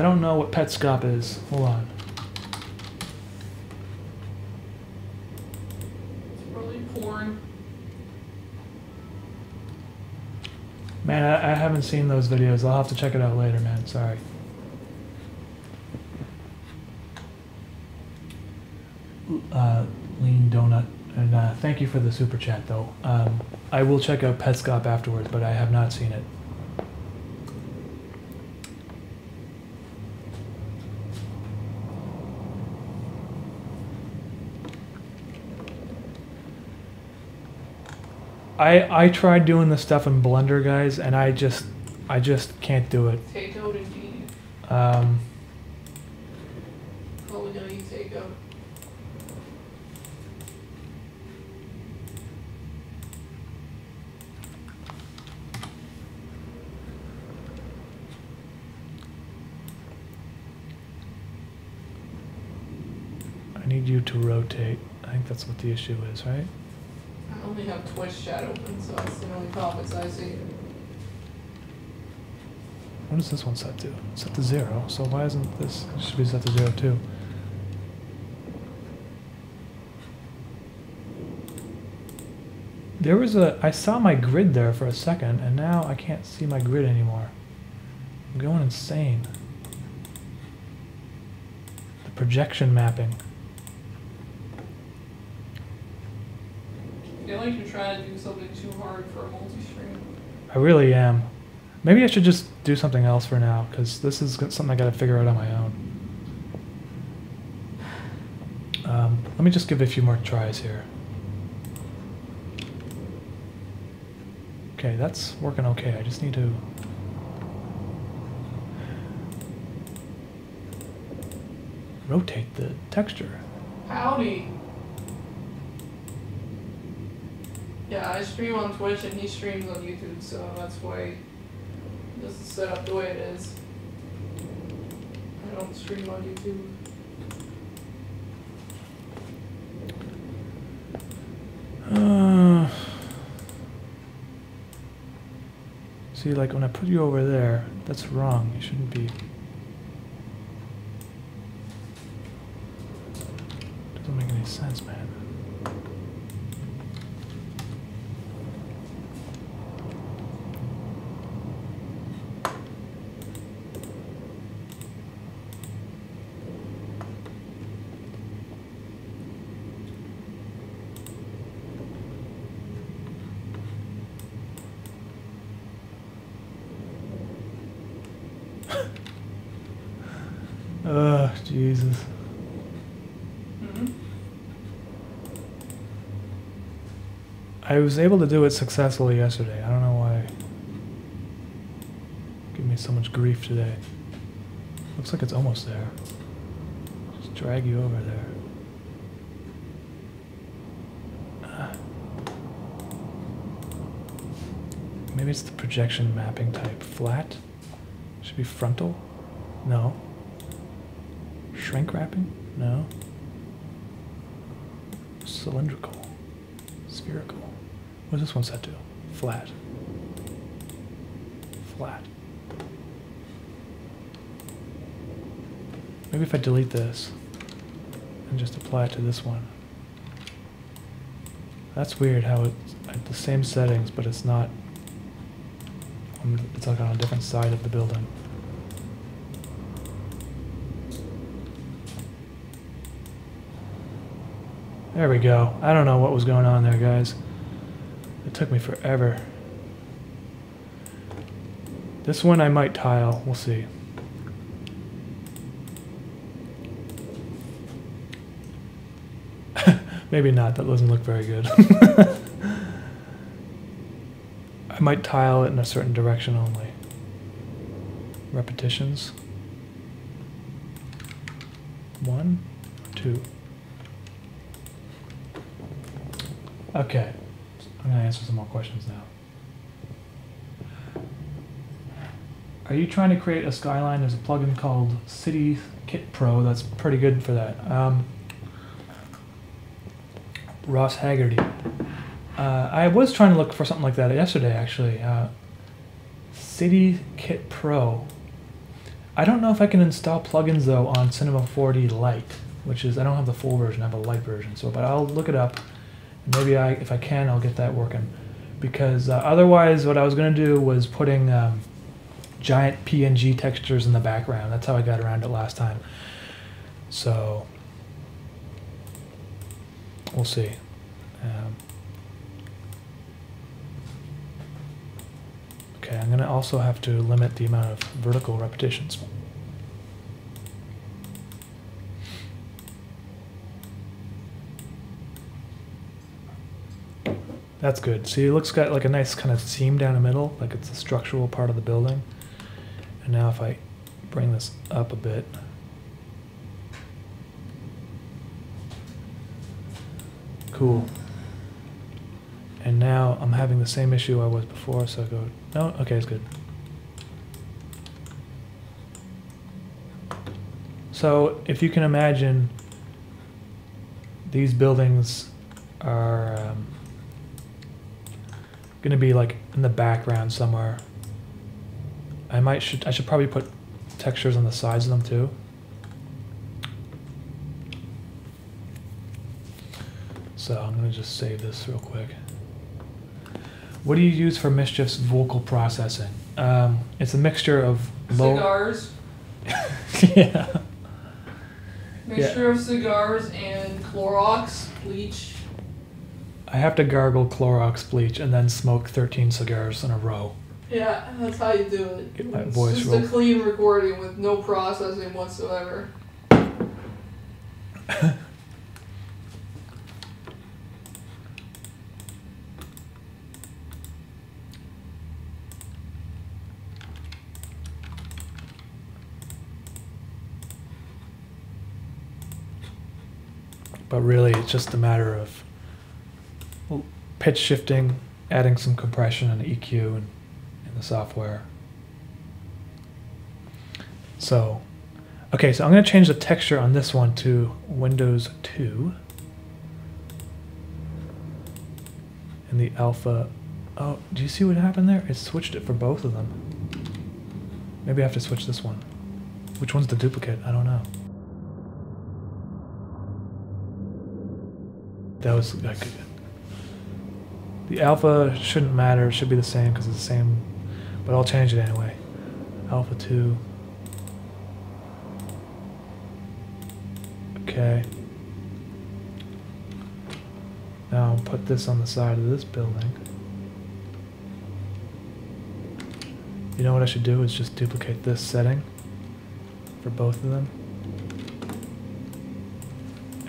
don't know what Petscop is. Hold on. It's probably porn. Man, I haven't seen those videos. I'll have to check it out later, man. Sorry. Lean Donut. And thank you for the super chat, though. I will check out Petscop afterwards, but I have not seen it. I tried doing this stuff in Blender, guys, and I just can't do it. Takeout indeed. Probably gonna eat takeout. I need you to rotate. I think that's what the issue is, right? I only have Twitch chat open, so that's the only topics I see. What is this one set to? It's set to 0, so why isn't this? It should be set to 0 too. There was I saw my grid there for a second, and now I can't see my grid anymore. I'm going insane. Projection mapping. I feel like you're trying to do something too hard for a multi-stream. I really am. Maybe I should just do something else for now, because this is something I gotta figure out on my own. Let me just give it a few more tries here. Okay, that's working okay. I just need to... rotate the texture. Howdy! Yeah, I stream on Twitch and he streams on YouTube, so that's why this is set up the way it is. I don't stream on YouTube. See, like when I put you over there, that's wrong. You shouldn't be. Doesn't make any sense, man. Jesus. Mm-hmm. I was able to do it successfully yesterday. I don't know why. Give me so much grief today. Looks like it's almost there. Just drag you over there. Maybe it's the projection mapping type. Flat? Should be frontal? No. Shrink wrapping? No. Cylindrical. Spherical. What does this one set to? Flat. Flat. Maybe if I delete this and just apply it to this one. That's weird how it's at the same settings, but it's not. It's like on a different side of the building. There we go. I don't know what was going on there, guys. It took me forever. This one I might tile. We'll see. Maybe not. That doesn't look very good. I might tile it in a certain direction only. Repetitions. 1, 2. Okay, I'm going to answer some more questions now. Are you trying to create a skyline? There's a plugin called City Kit Pro that's pretty good for that. Ross Haggerty. I was trying to look for something like that yesterday, actually. City Kit Pro. I don't know if I can install plugins, though, on Cinema 4D Lite, which is, I don't have the full version, I have a Lite version, so, but I'll look it up. Maybe if I can, I'll get that working. Because otherwise, what I was going to do was putting giant PNG textures in the background. That's how I got around it last time. So, we'll see. Okay, I'm going to also have to limit the amount of vertical repetitions. That's good. See, it looks got like a nice kind of seam down the middle, like it's a structural part of the building. And now if I bring this up a bit, cool. And now I'm having the same issue I was before, so I go, no, okay, it's good. So if you can imagine, these buildings are going to be like in the background somewhere. I should probably put textures on the sides of them too. So I'm going to just save this real quick. What do you use for Mischief's vocal processing? It's a mixture of cigars. Yeah. Mixture of cigars and Clorox bleach. I have to gargle Clorox bleach and then smoke 13 cigars in a row. Yeah, that's how you do it. Get my It's voice just roll. a clean recording with no processing whatsoever. But really, it's just a matter of pitch shifting, adding some compression and EQ in the software. So, okay, so I'm going to change the texture on this one to Windows 2. And the alpha. Oh, do you see what happened there? It switched it for both of them. Maybe I have to switch this one. Which one's the duplicate? I don't know. That was like, the alpha shouldn't matter, it should be the same because it's the same, but I'll change it anyway. Alpha 2. Okay. Now I'll put this on the side of this building. You know what I should do is just duplicate this setting for both of them.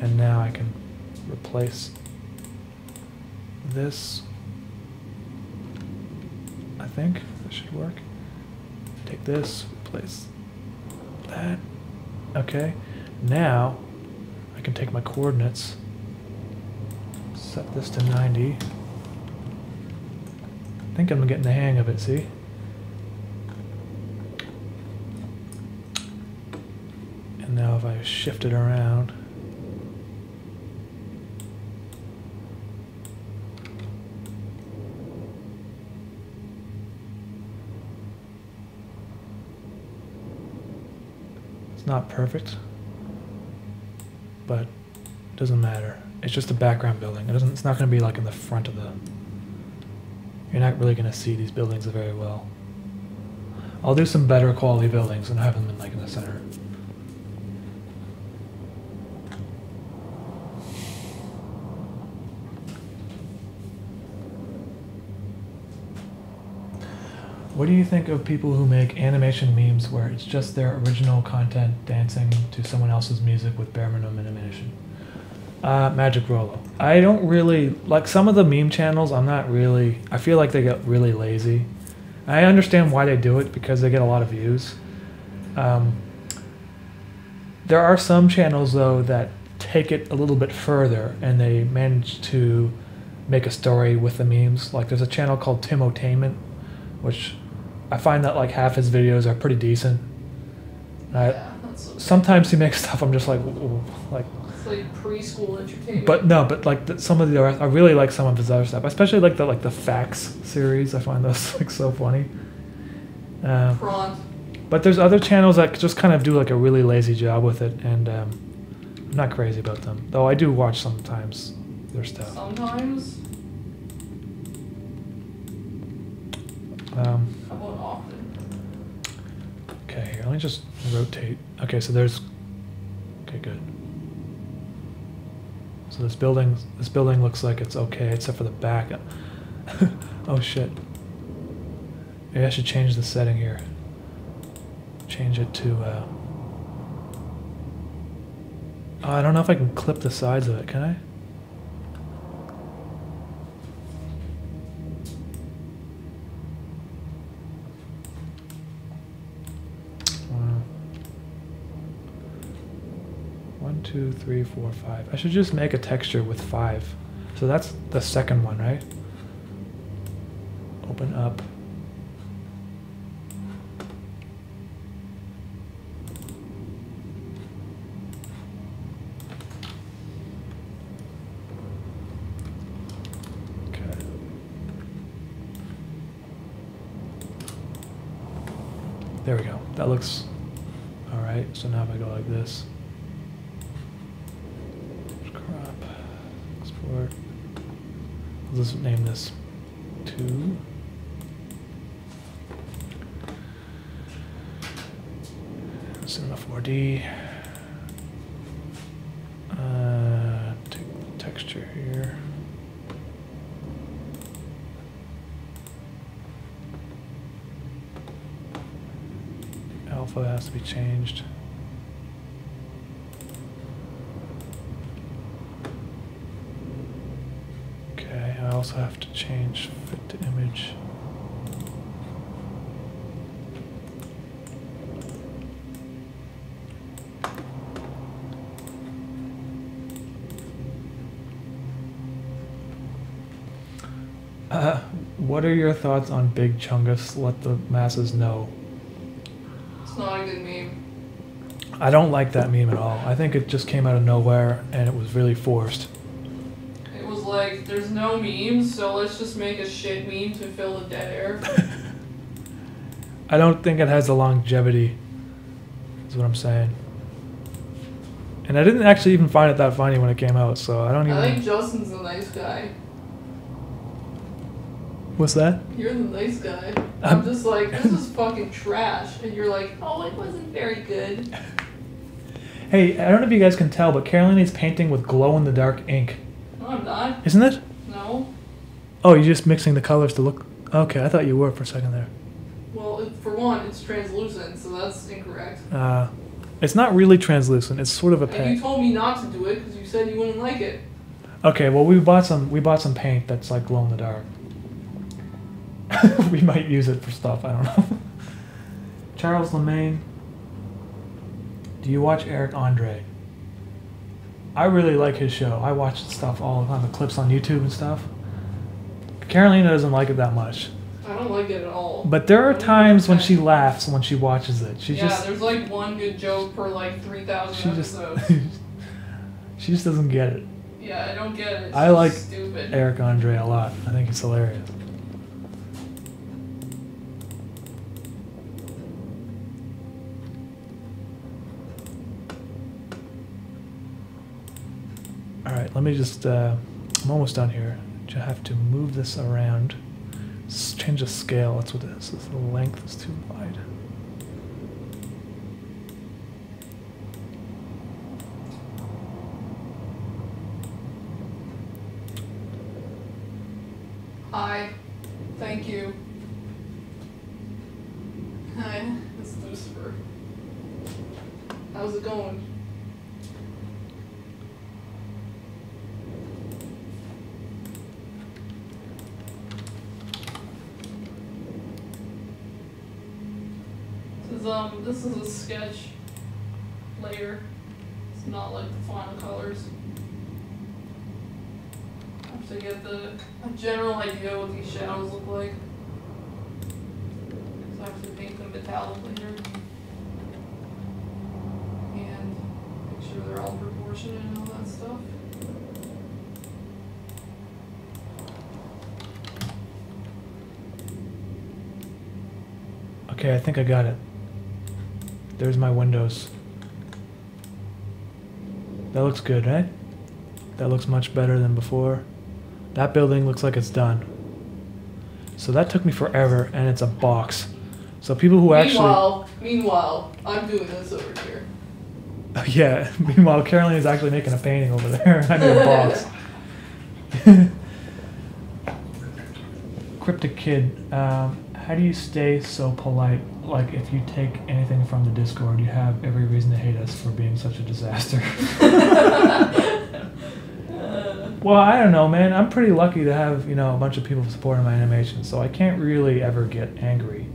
And now I can replace this. I think that should work. Take this, replace that. Okay. Now I can take my coordinates, set this to 90. I think I'm getting the hang of it, see? And now if I shift it around, not perfect, but it doesn't matter. It's just a background building. It's not going to be like in the front of the. You're not really going to see these buildings very well. I'll do some better quality buildings and have them in like in the center. What do you think of people who make animation memes where it's just their original content dancing to someone else's music with bare minimum animation? Magic Rolo. I don't really, like some of the meme channels, I feel like they get really lazy. I understand why they do it because they get a lot of views. There are some channels though that take it a little bit further and they manage to make a story with the memes. Like there's a channel called Timotainment, which I find that like half his videos are pretty decent. Yeah, that's okay. Sometimes he makes stuff I'm just like, ooh, like. It's like preschool entertainment. But no, but like some of the I really like some of his other stuff, especially like the facts series. I find those like so funny. But there's other channels that just kind of do like a really lazy job with it, and I'm not crazy about them. Though I do watch sometimes their stuff. Sometimes. How about often? Okay, here, let me just rotate. Okay, so there's. Okay, good. So this building looks like it's okay, except for the back. Oh shit. Maybe I should change the setting here. Change it to. Oh, I don't know if I can clip the sides of it. Can I? One, two, three, four, 5. I should just make a texture with 5. So that's the second one, right? Open up. Okay. There we go. That looks all right. So now if I go like this. Export. Let's name this 2. Cinema 4D. picture here. Alpha has to be changed. Okay, I also have to change fit to image. What are your thoughts on Big Chungus? Let the masses know. It's not a good meme. I don't like that meme at all. I think it just came out of nowhere and it was really forced. It was like, there's no memes, so let's just make a shit meme to fill the dead air. I don't think it has the longevity, is what I'm saying. And I didn't actually even find it that funny when it came out, so I don't even... I think Justin's a nice guy. What's that? You're the nice guy. I'm just like, this is fucking trash. And you're like, oh, it wasn't very good. Hey, I don't know if you guys can tell, but Karolina is painting with glow-in-the-dark ink. No, I'm not. Isn't it? No. Oh, you're just mixing the colors to look... Okay, I thought you were for a second there. Well, for one, it's translucent, so that's incorrect. It's not really translucent. It's sort of a And paint. you told me not to do it because you said you wouldn't like it. Okay, well we bought some paint that's like glow in the dark. We might use it for stuff. I don't know. Charles Lemaine. Do you watch Eric Andre? I really like his show. I watch stuff all the time, the clips on YouTube and stuff. Karolina doesn't like it that much. I don't like it at all. But there are times when she laughs when she watches it. There's like one good joke per like 3,000 episodes. She just doesn't get it. Yeah, I don't get it. It's I like stupid. Eric Andre a lot. I think he's hilarious. Alright, let me just, I'm almost done here. I have to move this around. Change the scale, that's what this is. The length is too wide. Hi. Thank you. Hi, it's Lucifer. How's it going? This is a sketch layer. It's not like the final colors. I have to get a general idea what these shadows look like. So I have to paint them metallic later. And make sure they're all proportionate and all that stuff. Okay, I think I got it. There's my windows. That looks good, right? That looks much better than before. That building looks like it's done. So that took me forever, and it's a box. So people who Meanwhile, I'm doing this over here. Yeah, meanwhile, Karolina is actually making a painting over there. I made a box. Cryptic Kid, how do you stay so polite? Like, if you take anything from the Discord, you have every reason to hate us for being such a disaster. Well, I don't know, man. I'm pretty lucky to have, a bunch of people supporting my animation, so I can't really ever get angry.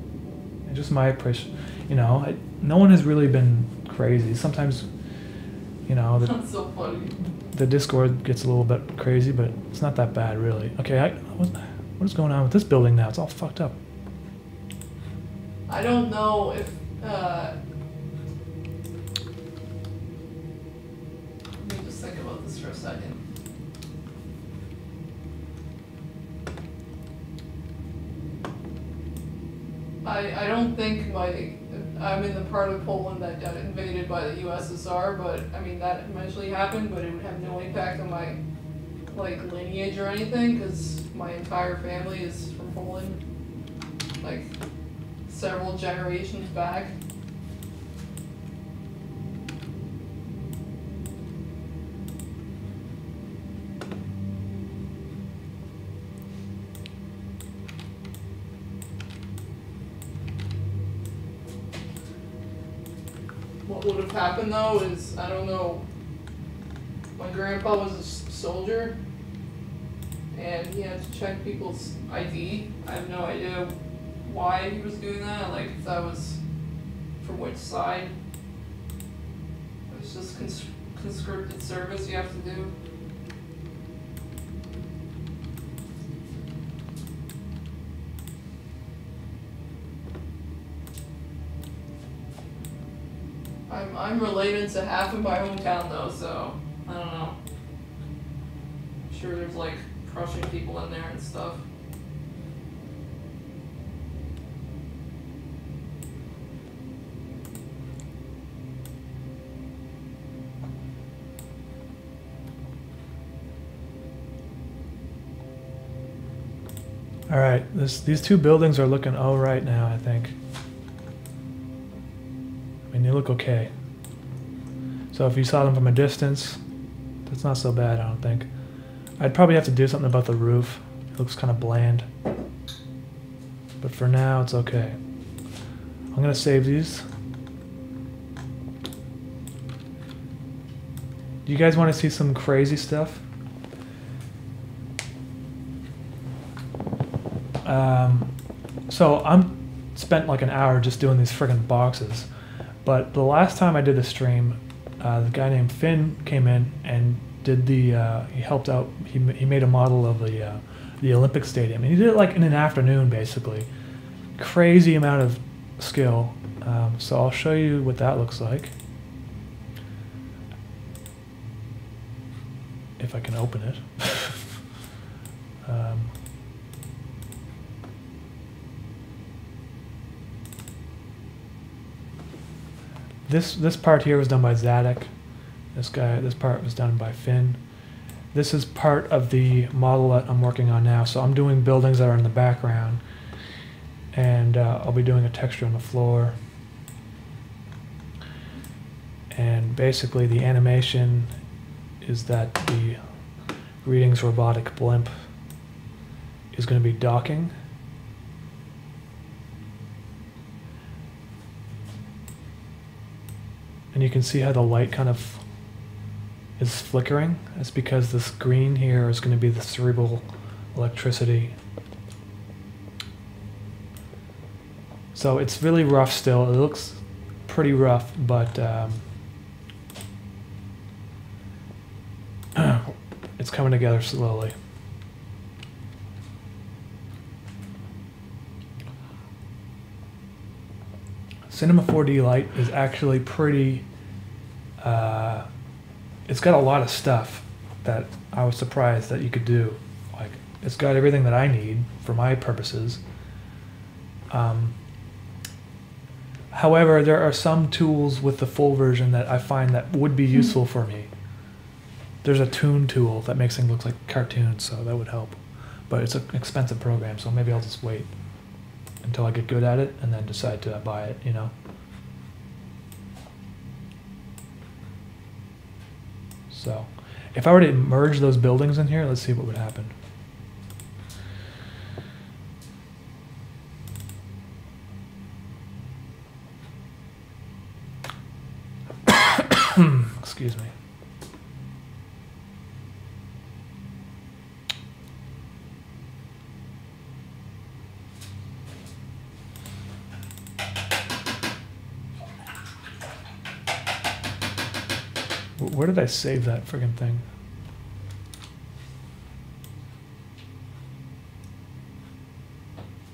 It's just my appreciation. No one has really been crazy. Sometimes, That's so funny. the Discord gets a little bit crazy, but it's not that bad, really. Okay, what is going on with this building now? It's all fucked up. I don't know if, let me just think about this for a second. I don't think I'm in the part of Poland that got invaded by the USSR, but I mean that eventually happened, but it would have no impact on my lineage or anything, because my entire family is from Poland, several generations back. what would have happened though is, I don't know, my grandpa was a soldier, and he had to check people's ID. I have no idea why he was doing that, like if that was from which side. It was just conscripted service you have to do. I'm related to half of my hometown though, so I don't know. I'm sure there's like Prussian people in there and stuff. All right, these two buildings are looking all right now, I think. I mean, they look okay. So if you saw them from a distance, that's not so bad, I don't think. I'd probably have to do something about the roof. It looks kind of bland. But for now, it's okay. I'm gonna save these. Do you guys want to see some crazy stuff? So I'm spent like an hour just doing these friggin' boxes. But the last time I did a stream, the guy named Finn came in and did the, he helped out, he made a model of the Olympic Stadium. And he did it like in an afternoon, basically. Crazy amount of skill. So I'll show you what that looks like. If I can open it. This part here was done by Zadok. This part was done by Finn. This is part of the model that I'm working on now. So I'm doing buildings that are in the background, and I'll be doing a texture on the floor. And basically the animation is that the Greetings robotic blimp is going to be docking. And you can see how the light kind of is flickering. It's because this green here is going to be the cerebral electricity. So it's really rough still. It looks pretty rough, but it's coming together slowly. Cinema 4D Lite is actually pretty, it's got a lot of stuff that I was surprised that you could do. Like, it's got everything that I need for my purposes. However, there are some tools with the full version that I find that would be useful for me. There's a tune tool that makes things look like cartoons, so that would help. But it's an expensive program, so maybe I'll just wait until I get good at it and then decide to buy it, you know? So, if I were to merge those buildings in here, let's see what would happen. Excuse me. Where did I save that friggin' thing?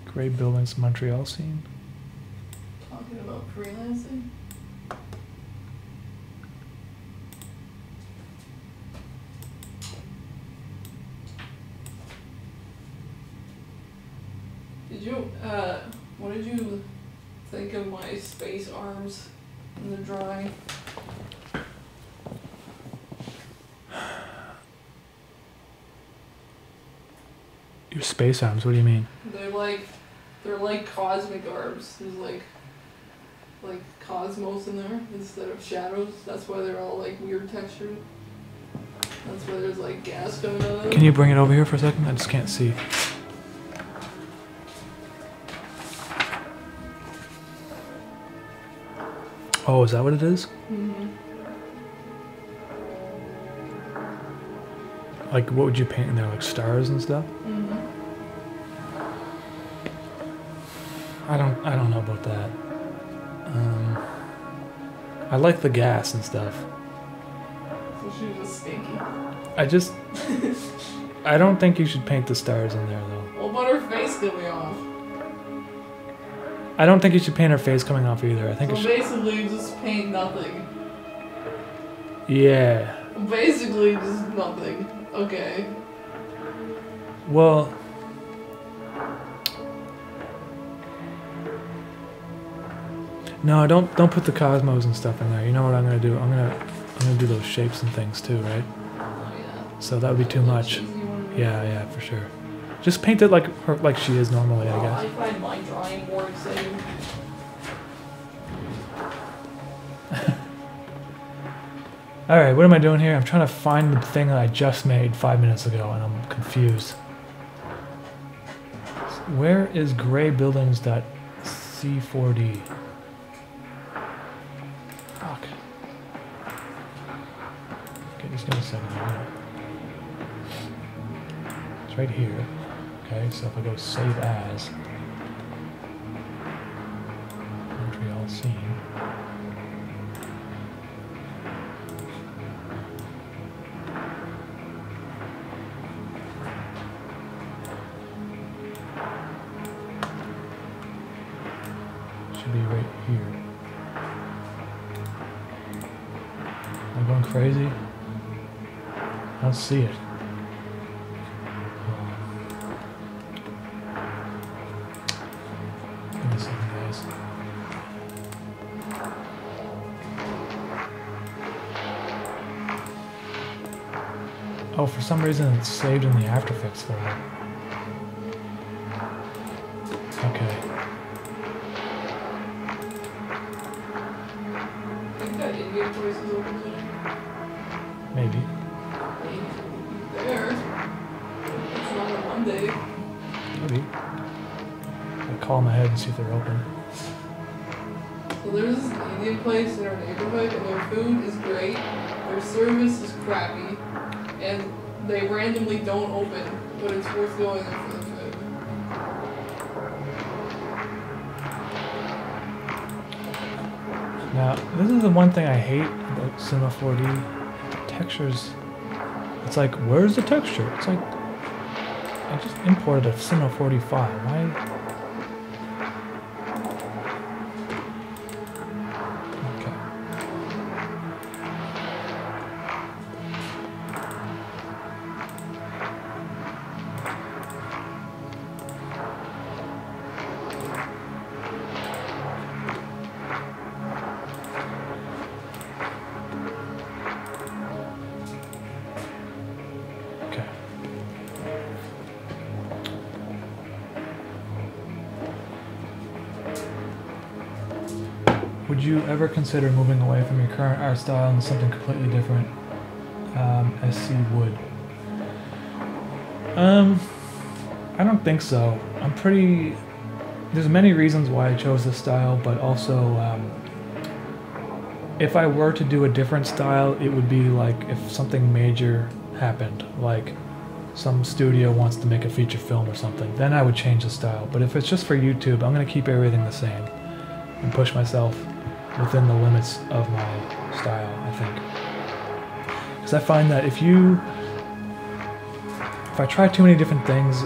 Great Buildings Montreal scene. Talking about freelancing? Did you, what did you think of my space arms in the drawing? Your space arms, what do you mean? They're like cosmic arms. There's like cosmos in there instead of shadows. That's why they're all like weird textured. That's why there's like gas coming out of them. Can you bring it over here for a second? I just can't see. Oh, is that what it is? Mm-hmm. Like, what would you paint in there? Like stars and stuff? Mm-hmm. I don't know about that. I like the gas and stuff. So she was just stinky. I don't think you should paint the stars in there though. What about her face coming off? I don't think you should paint her face coming off either. I think So basically just paint nothing. Yeah. Basically just nothing. Okay. Well, no, don't put the cosmos and stuff in there. You know what I'm gonna do? I'm gonna do those shapes and things too, right? Oh yeah. So that would be too much. Yeah, for sure. Just paint it like she is normally, I guess. I find my drawing more exciting. Alright, what am I doing here? I'm trying to find the thing that I just made 5 minutes ago, and I'm confused. Where is graybuildings.c40? Fuck. Okay, just give me a second here. It's right here. Okay, so if I go save as, entry all scene. Should be right here. Am I going crazy? I don't see it. Give me a second, guys. Oh, for some reason it's saved in the After Effects folder. Okay. That Indian place is open today. Maybe. There. It's not a Monday. Maybe. I'll call them ahead and see if they're open. So there's this Indian place in our neighborhood, and their food is great, their service is crappy, and they randomly don't open, but it's worth going there for the food. Now, this is the one thing I hate about Cinema 4D. The textures. It's like, where's the texture? It's like, I just imported a Cinema 4D file. Why? Okay. Okay. Would you ever consider moving away from your current art style into something completely different? SC would. I don't think so. I'm pretty... There's many reasons why I chose this style, but also, if I were to do a different style, it would be like if something major happened, like some studio wants to make a feature film or something, then I would change the style. But if it's just for YouTube, I'm going to keep everything the same and push myself within the limits of my style, I think. Because I find that if I try too many different things,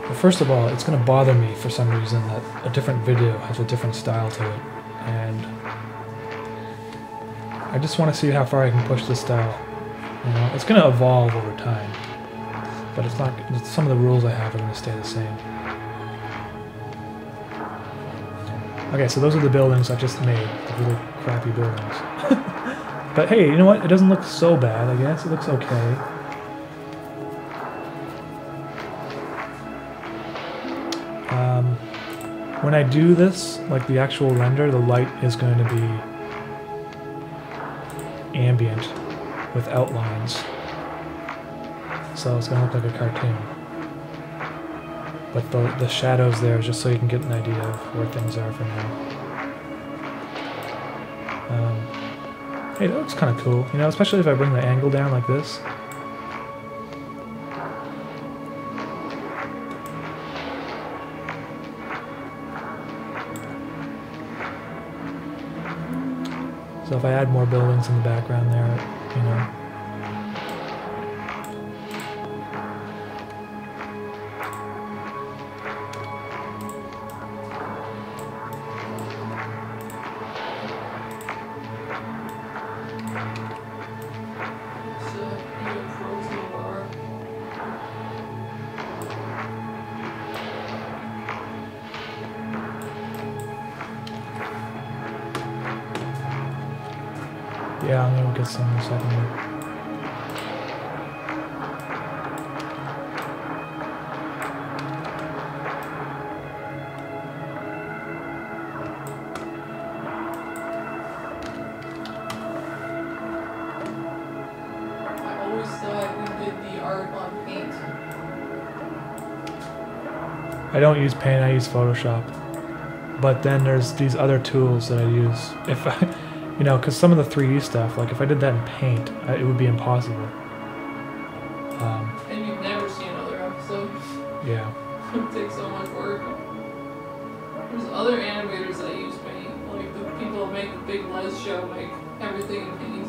well, first of all, it's going to bother me for some reason that a different video has a different style to it, and I just want to see how far I can push this style. You know, it's going to evolve over time, but it's not. Some of the rules I have are going to stay the same. Okay, so those are the buildings I just made, the really crappy buildings. But hey, you know what? It doesn't look so bad, I guess. It looks okay. When I do this, like the actual render, the light is going to be ambient with outlines. So it's going to look like a cartoon. But the shadows there, just so you can get an idea of where things are for now. Hey, that looks kind of cool, you know, especially if I bring the angle down like this. So if I add more buildings in the background there, you know. Yeah, I'm gonna get some in a second. I always thought we did the art on paint. I don't use paint, I use Photoshop. But then there's these other tools that I use. If I, you know, because some of the 3D stuff, like if I did that in paint, it would be impossible. And you've never seen another episode. Yeah. It takes so much work. There's other animators that use paint. Like the people that make the big Les show make everything in paint.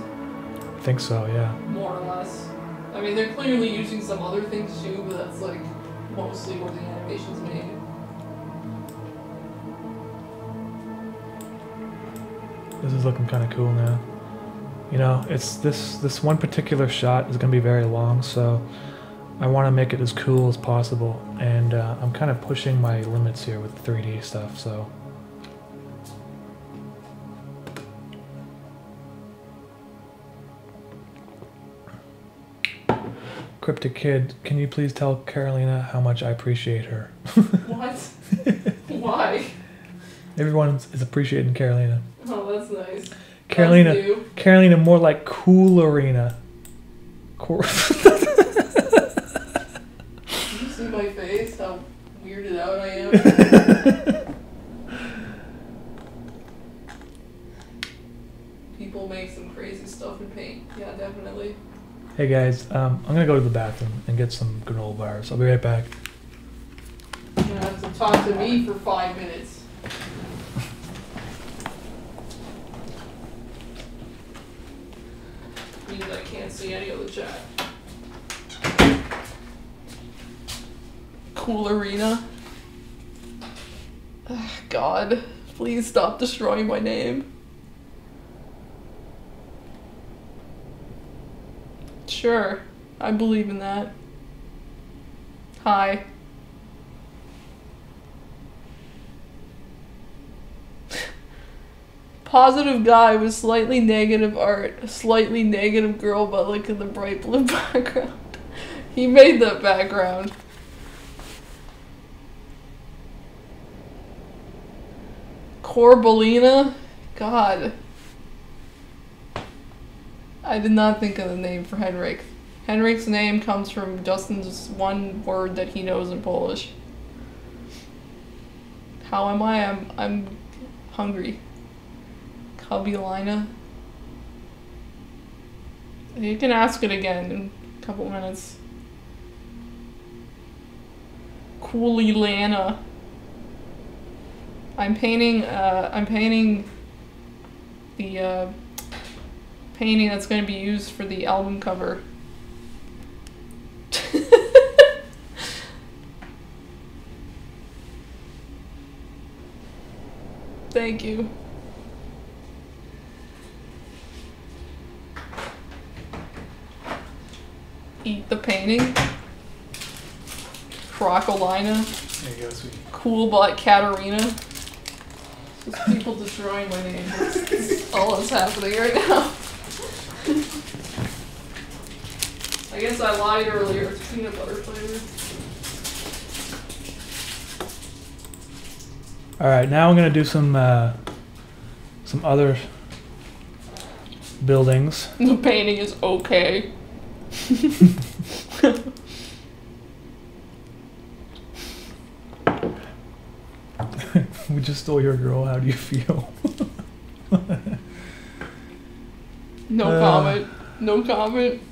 I think so, yeah. More or less. I mean, they're clearly using some other things too, but that's like mostly where the animation's made. This is looking kind of cool now. You know, it's this one particular shot is going to be very long, so I want to make it as cool as possible, and I'm kind of pushing my limits here with 3D stuff, so. Cryptic Kid, can you please tell Karolina how much I appreciate her? What? Why? Everyone is appreciating Karolina. Oh, that's nice. Karolina, more like Coolerina. Did you see my face? How weirded out I am? People make some crazy stuff in paint. Yeah, definitely. Hey guys, I'm gonna go to the bathroom and get some granola bars. I'll be right back. You're gonna have to talk to me for 5 minutes. Means I can't see any of the chat. Coolerina. Ugh, God, please stop destroying my name. Sure, I believe in that. Hi. Positive guy with slightly negative art, slightly negative girl, but look at the bright blue background. He made that background. Karolina? God. I did not think of the name for Henrik. Henrik's name comes from Justin's one word that he knows in Polish. How am I? I'm hungry. Karolina. You can ask it again in a couple minutes. Karolina. I'm painting the painting that's going to be used for the album cover. Thank you. Eat the painting. Karolina. There you go, sweetie. Cool but Katarina. Just people destroying my name. That's all that's happening right now. I guess I lied earlier. It's peanut butter flavored. All right, now I'm gonna do some other buildings. The painting is okay. We just stole your girl. How do you feel? No comment. No comment.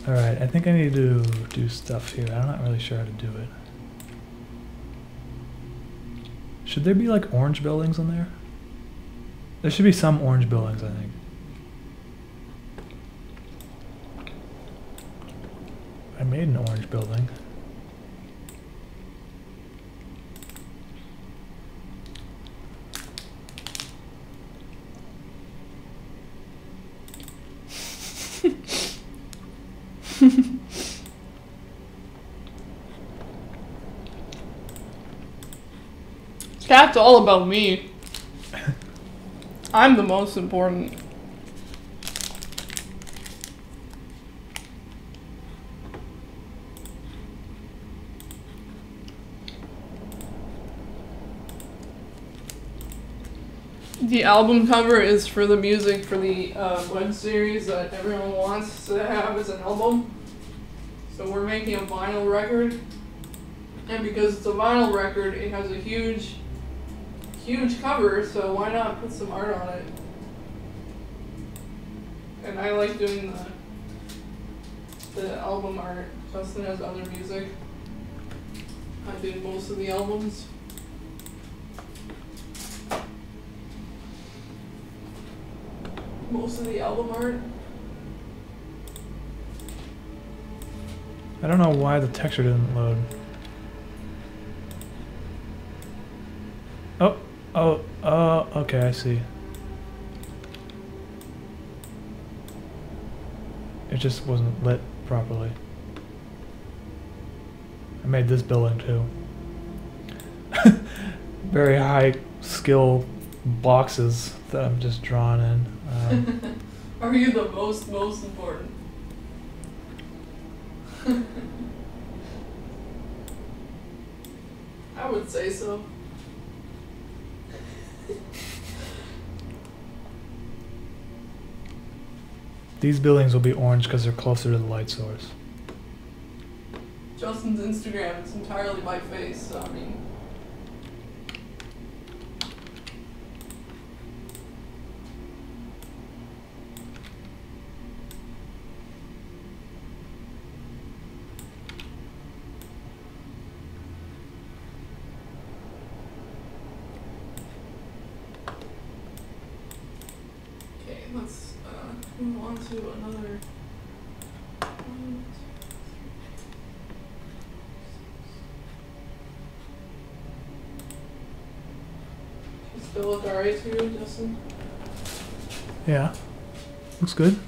Alright, I think I need to do stuff here. I'm not really sure how to do it. Should there be like orange buildings in there? There should be some orange buildings, I think. I made an orange building. Cat's all about me. I'm the most important. The album cover is for the music for the web series that everyone wants to have as an album. So we're making a vinyl record. And because it's a vinyl record, it has a huge cover, so why not put some art on it? And I like doing the album art. Justin has other music. I did most of the albums. Most of the album art. I don't know why the texture didn't load. Oh, okay, I see. It just wasn't lit properly. I made this building too. Very high skill boxes that I'm just drawing in. Are you the most important? I would say so. These buildings will be orange because they're closer to the light source. Justin's Instagram is entirely my face, so I mean... Okay, let's move on to another... Still look alright to you, Justin? Yeah, looks good.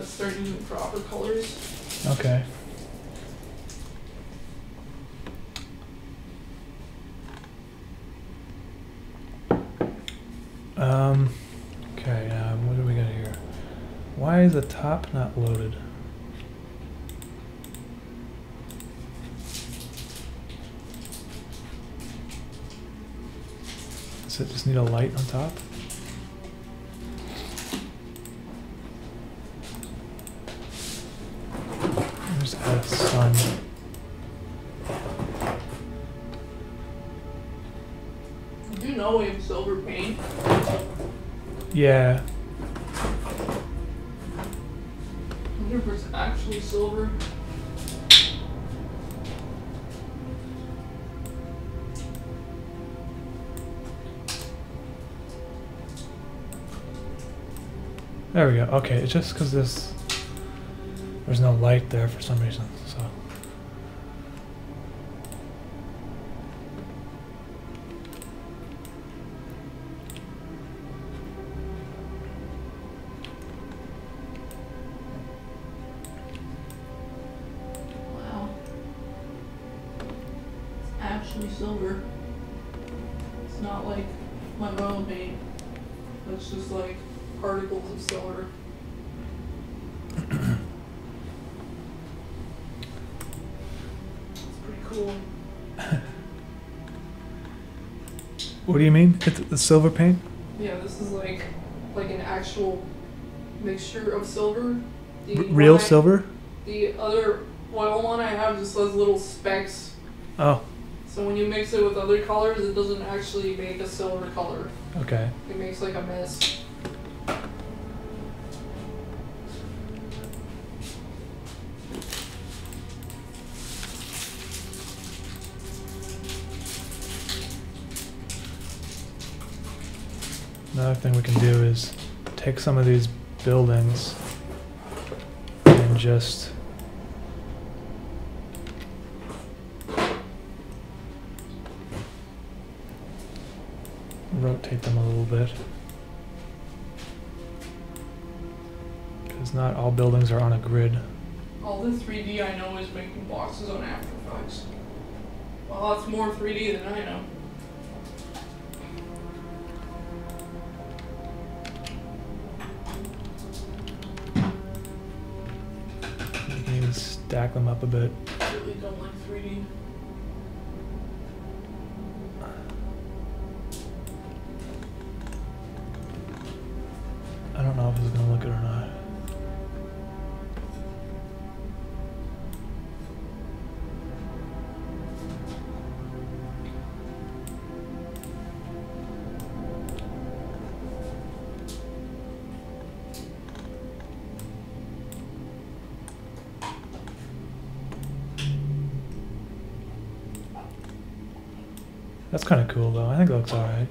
Start using proper colors. Okay. Okay, what do we got here? Why is the top not loaded? Does it just need a light on top? Just add a sun. Do you know we have silver paint? Yeah. I wonder if it's actually silver. There we go. Okay, it's just because there's no light there for some reason, so. Wow. It's actually silver. It's not like my oil paint. It's just like particles of silver. It's pretty cool. What do you mean? It's the silver paint? Yeah, this is like an actual mixture of silver. Real silver? The other Well, one I have just has little specks. Oh, So when you mix it with other colors, it doesn't actually make a silver color. okay. It makes like a mess. Another thing we can do is take some of these buildings and just rotate them a little bit. Because not all buildings are on a grid. All the 3D I know is making boxes on After Effects. Well, that's more 3D than I know. You can even stack them up a bit. I really don't like 3D. I don't know if it's gonna look good or not. That's kind of cool though. I think it looks alright.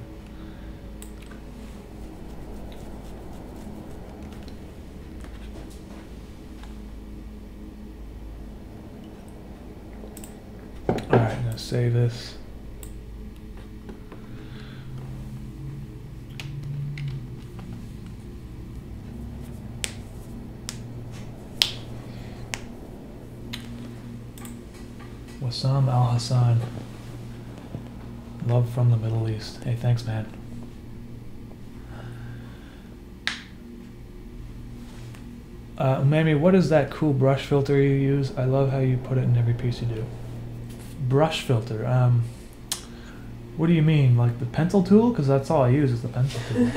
Alright, I'm gonna save this. Wissam Al Hassan. Love from the Middle East. Hey, thanks, man. Uʻmɑːmi, what is that cool brush filter you use? I love how you put it in every piece you do. Brush filter. What do you mean? Like the pencil tool? Because that's all I use is the pencil tool.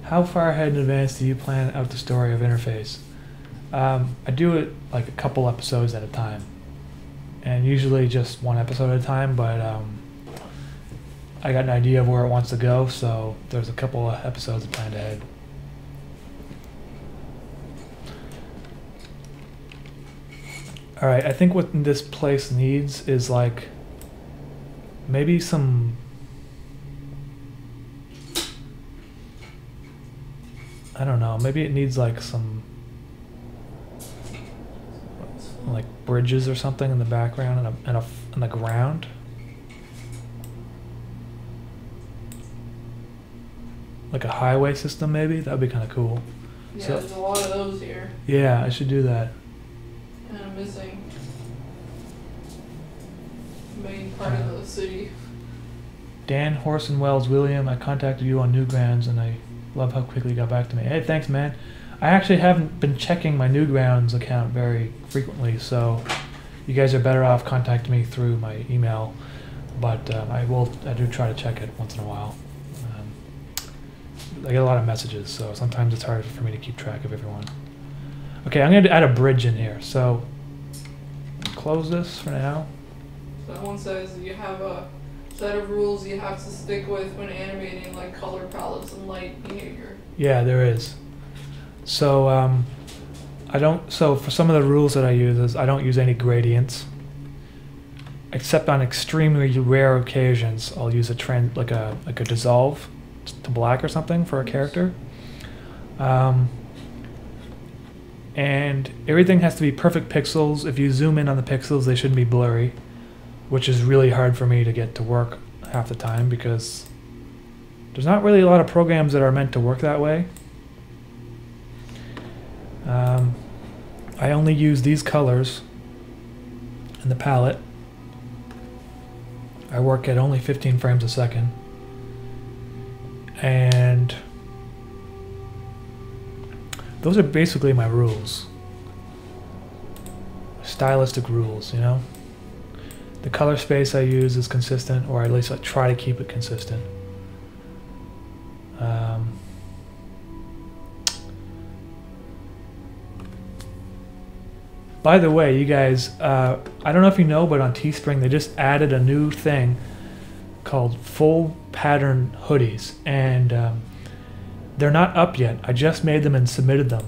How far ahead in advance do you plan out the story of Interface? I do it like a couple episodes at a time, and usually just one episode at a time, but I got an idea of where it wants to go, so there's a couple of episodes planned ahead. Alright, I think what this place needs is like maybe some, I don't know, maybe it needs like some like bridges or something in the background and the ground. Like a highway system maybe? That would be kind of cool. Yeah, So, there's a lot of those here. yeah, I should do that. Kind of missing main part of the city. Dan Horson Wells William, I contacted you on Newgrounds and I love how quickly you got back to me. Hey, thanks, man. I actually haven't been checking my Newgrounds account very frequently, so you guys are better off contacting me through my email, but I do try to check it once in a while. I get a lot of messages, so sometimes it's hard for me to keep track of everyone. Okay, I'm going to add a bridge in here, so close this for now. So that one says you have a set of rules you have to stick with when animating, like color palettes and light behavior. Yeah, there is. So so for some of the rules that I use is I don't use any gradients, except on extremely rare occasions. I'll use like a dissolve to black or something for a character. And everything has to be perfect pixels. If you zoom in on the pixels, they shouldn't be blurry, which is really hard for me to get to work half the time because there's not really a lot of programs that are meant to work that way. I only use these colors in the palette. I work at only 15 frames a second. And those are basically my rules. Stylistic rules, you know? The color space I use is consistent, or at least I try to keep it consistent. By the way, you guys, I don't know if you know, but on Teespring they just added a new thing called full pattern hoodies, and they're not up yet. I just made them and submitted them,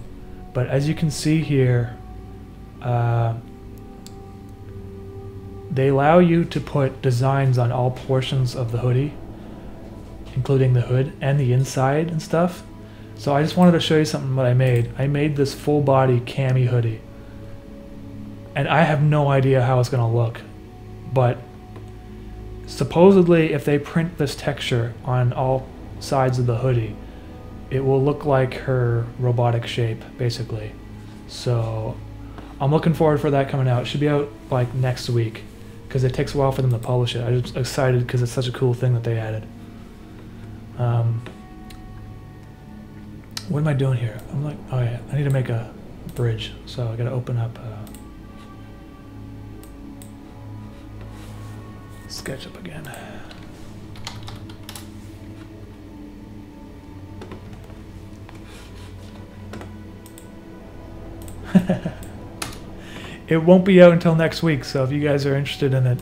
but as you can see here, they allow you to put designs on all portions of the hoodie, including the hood and the inside and stuff. So I just wanted to show you something what I made. I made this full body cami hoodie, and I have no idea how it's gonna look, but supposedly if they print this texture on all sides of the hoodie, it will look like her robotic shape, basically. So I'm looking forward for that coming out. It should be out like next week, because it takes a while for them to publish it. I'm just excited because it's such a cool thing that they added. What am I doing here? I'm like, oh yeah, I need to make a bridge. So I gotta open up SketchUp again. It won't be out until next week, so if you guys are interested in it,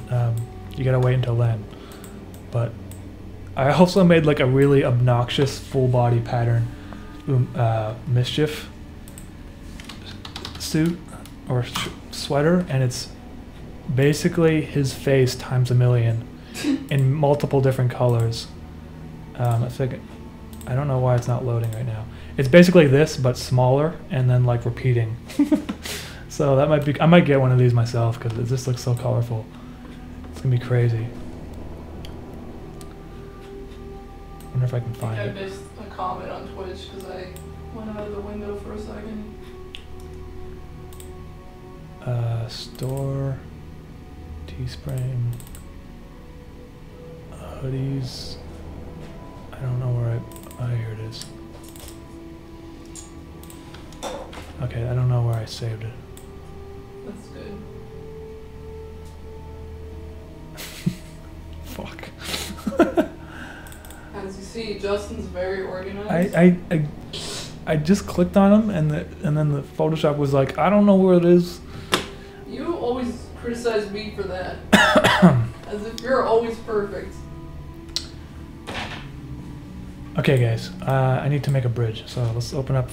you gotta wait until then. But I also made like a really obnoxious full body pattern mischief suit or sweater, and it's basically his face times a million in multiple different colors. I think, I don't know why it's not loading right now. It's basically this but smaller and then like repeating. So that might be, I might get one of these myself because it just looks so colorful. It's gonna be crazy. I wonder if I can find it. I missed a comment on Twitch because I went out of the window for a second. Store, Teespring, hoodies. I don't know where oh, here it is. Okay, I don't know where I saved it. That's good. Fuck. As you see, Justin's very organized. I just clicked on them and then the Photoshop was like, I don't know where it is. You always criticize me for that. As if you're always perfect. Okay guys, I need to make a bridge, so let's open up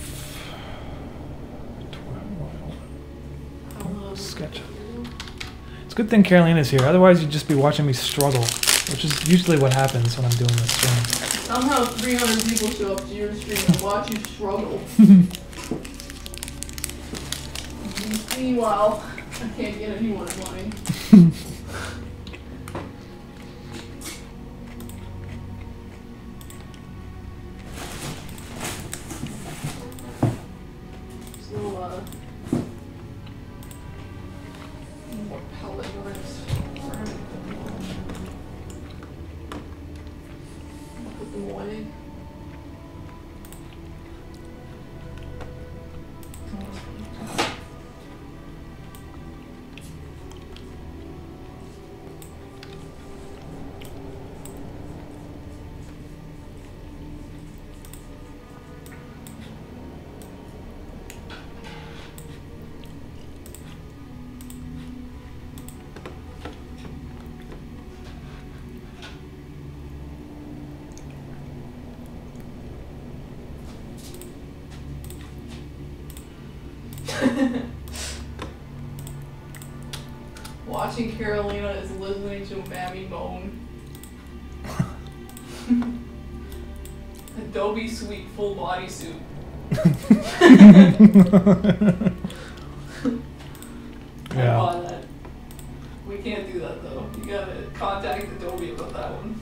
SketchUp. It's a good thing Karolina's here, otherwise you'd just be watching me struggle, which is usually what happens when I'm doing this stream. Somehow 300 people show up to your stream and watch you struggle. Meanwhile, I can't get anyone in line. More palette knives for him. Put them away. Watching Karolina is listening to Umami moan. Adobe Suite full body suit. Yeah. I bought that. We can't do that though. You gotta contact Adobe about that one.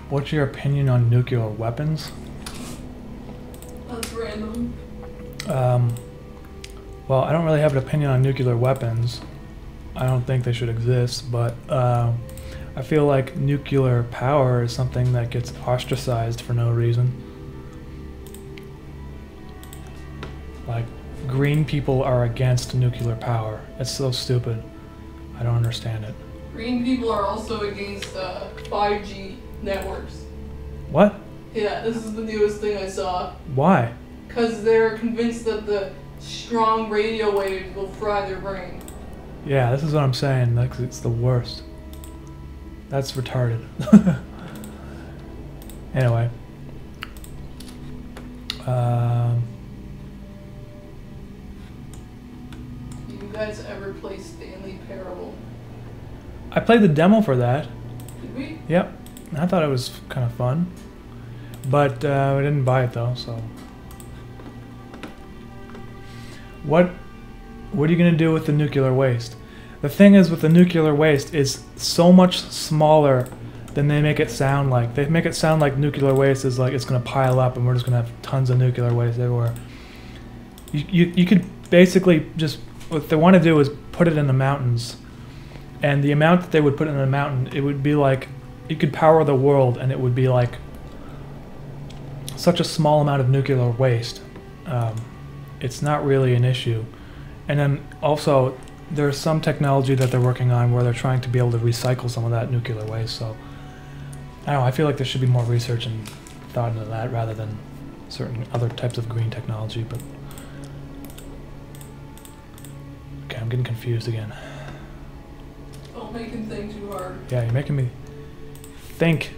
What's your opinion on nuclear weapons? That's random. Well, I don't really have an opinion on nuclear weapons. I don't think they should exist, but I feel like nuclear power is something that gets ostracized for no reason. Like, green people are against nuclear power. It's so stupid. I don't understand it. Green people are also against 5G networks. What? Yeah, this is the newest thing I saw. Why? Because they're convinced that the strong radio waves will fry their brain. Yeah, this is what I'm saying. Like, it's the worst. That's retarded. Anyway. You guys ever play Stanley Parable? I played the demo for that. Did we? Yep. I thought it was kind of fun. But we didn't buy it though, so. What are you going to do with the nuclear waste? The thing is with the nuclear waste is so much smaller than they make it sound like. They make it sound like nuclear waste is like it's going to pile up and we're just going to have tons of nuclear waste everywhere. You could basically just, what they want to do is put it in the mountains. And the amount that they would put in the mountain, it would be like, you could power the world and it would be like such a small amount of nuclear waste. It's not really an issue. And then also, there's some technology that they're working on where they're trying to be able to recycle some of that nuclear waste. So, I don't know, I feel like there should be more research and thought into that rather than certain other types of green technology. But okay, I'm getting confused again. Don't make him think too hard. Yeah, you're making me think.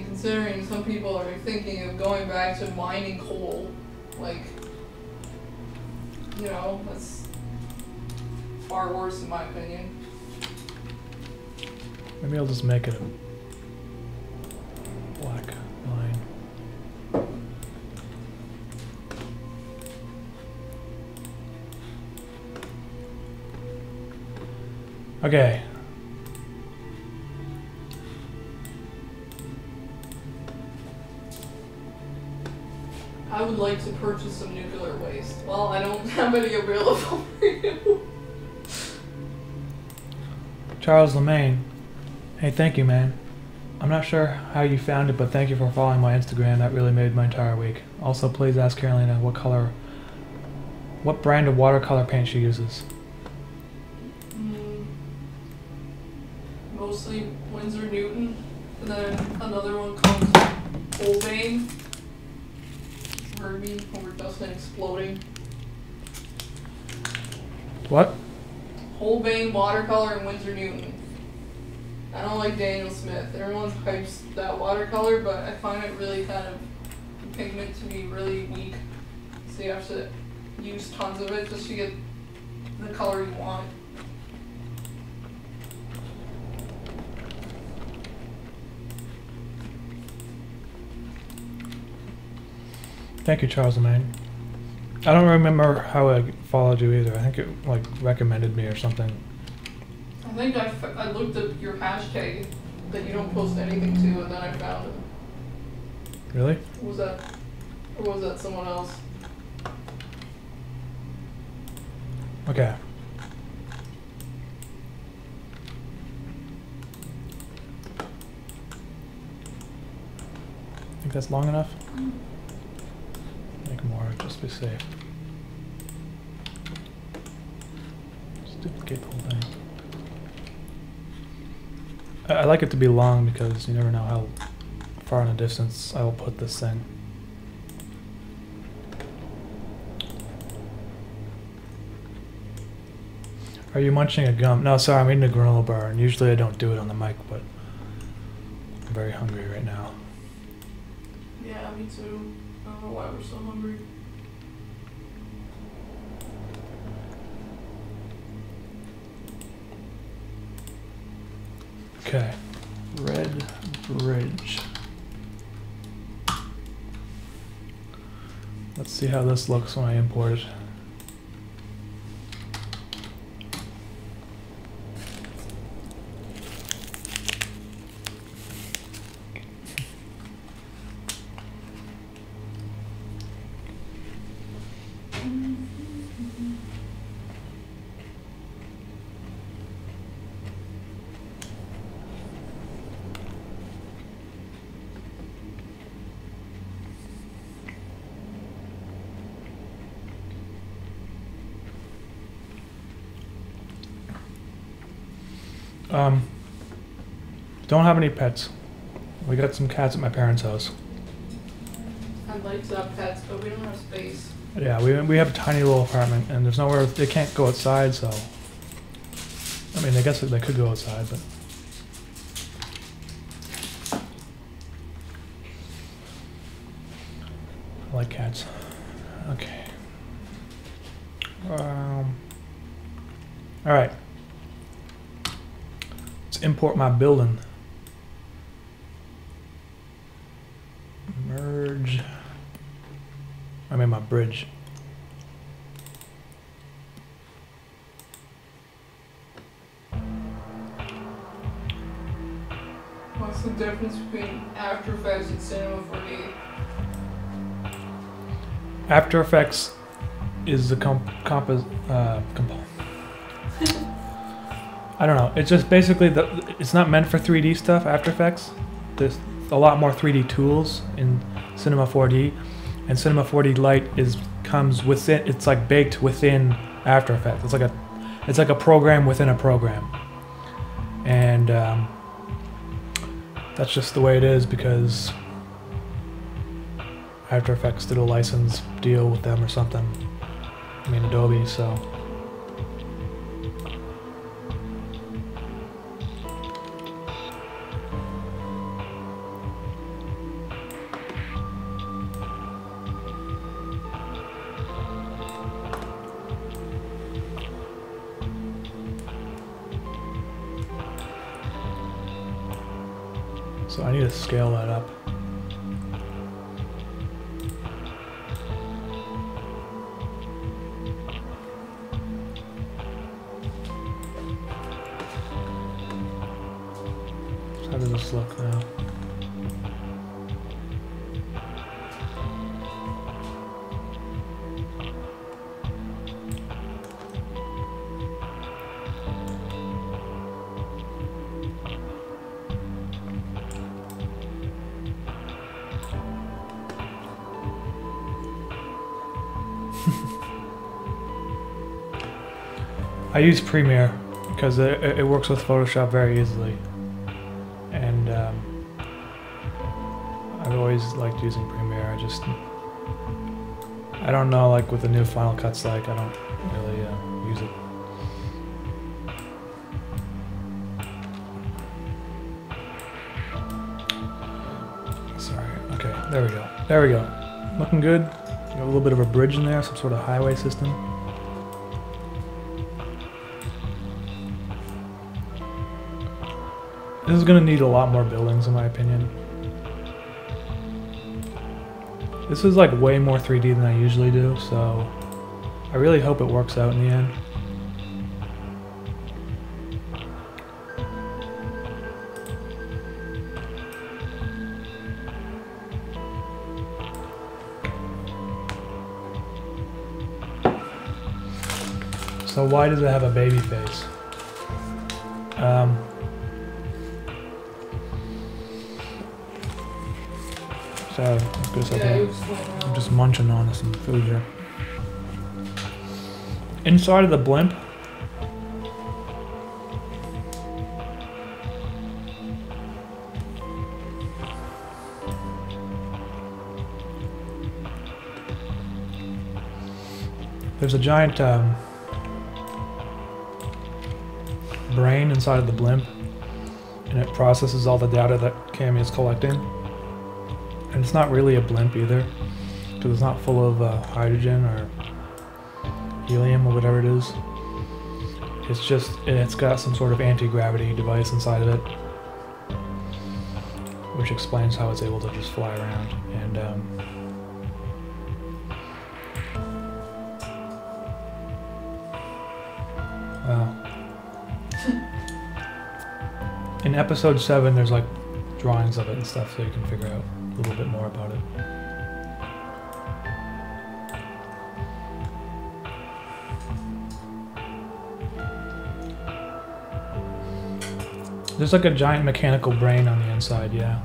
Considering some people are thinking of going back to mining coal, like, you know, that's far worse in my opinion. Maybe I'll just make it a black line. Okay. I would like to purchase some nuclear waste. Well, I don't have any available for you. Charles Lemaine. Hey, thank you, man. I'm not sure how you found it, but thank you for following my Instagram. That really made my entire week. Also, please ask Karolina what brand of watercolor paint she uses. Mostly Winsor Newton, and then another one called Holbein. Heard me over Dustin exploding. What? Holbein watercolor and Winsor Newton. I don't like Daniel Smith. Everyone hypes that watercolor, but I find it really kind of pigment to be really weak. So you have to use tons of it just to get the color you want. Thank you, Charles Lemaine. I don't remember how I followed you either. I think it like recommended me or something. I think I looked up your hashtag that you don't post anything to, and then I found it. Really? Was that, or was that someone else? Okay. Think that's long enough? Make more, just be safe. Just duplicate the whole thing. I like it to be long because you never know how far in the distance I will put this thing. Are you munching a gum? No, sorry, I'm eating a granola bar, and usually I don't do it on the mic, but I'm very hungry right now. Yeah, me too. I don't know why we're so hungry. Okay, Red Bridge. Let's see how this looks when I import it. Don't have any pets. We got some cats at my parents' house. I'd like to have pets, but we don't have space. Yeah, we have a tiny little apartment, and there's nowhere they can't go outside. So, I mean, I guess they could go outside, but I like cats. Okay. All right. Let's import my building. Merge. I mean my bridge. What's the difference between After Effects and Cinema 4D? After Effects is the I don't know. It's just basically it's not meant for 3D stuff. After Effects. There's a lot more 3D tools in Cinema 4D, and Cinema 4D Lite comes within. It's like baked within After Effects. It's like a program within a program, and that's just the way it is because After Effects did a license deal with them or something. I mean Adobe, so. So I need to scale that up. So how does this look now? I use Premiere because it works with Photoshop very easily, and I've always liked using Premiere. I don't know, like with the new Final Cut's like, I don't really use it. Sorry, okay, there we go. There we go. Looking good. Got a little bit of a bridge in there, some sort of highway system. This is going to need a lot more buildings in my opinion. This is like way more 3D than I usually do, so I really hope it works out in the end. So why does it have a baby face? So let's go something. I'm just munching on some food here. Inside of the blimp, there's a giant brain inside of the blimp, and it processes all the data that Cami is collecting. And it's not really a blimp either, because it's not full of hydrogen or helium or whatever it is. It's just, it's got some sort of anti-gravity device inside of it, which explains how it's able to just fly around. And wow. In episode 7, there's like drawings of it and stuff, so you can figure out a little bit more about it. There's like a giant mechanical brain on the inside, yeah.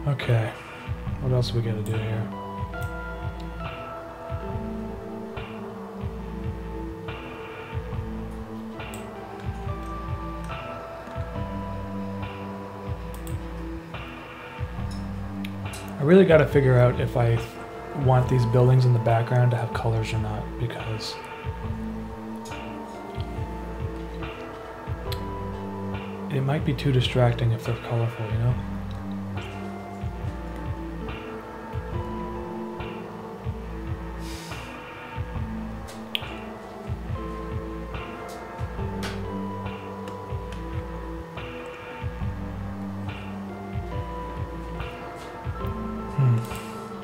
Okay, what else we gotta do here? I really gotta figure out if I want these buildings in the background to have colors or not, because it might be too distracting if they're colorful, you know?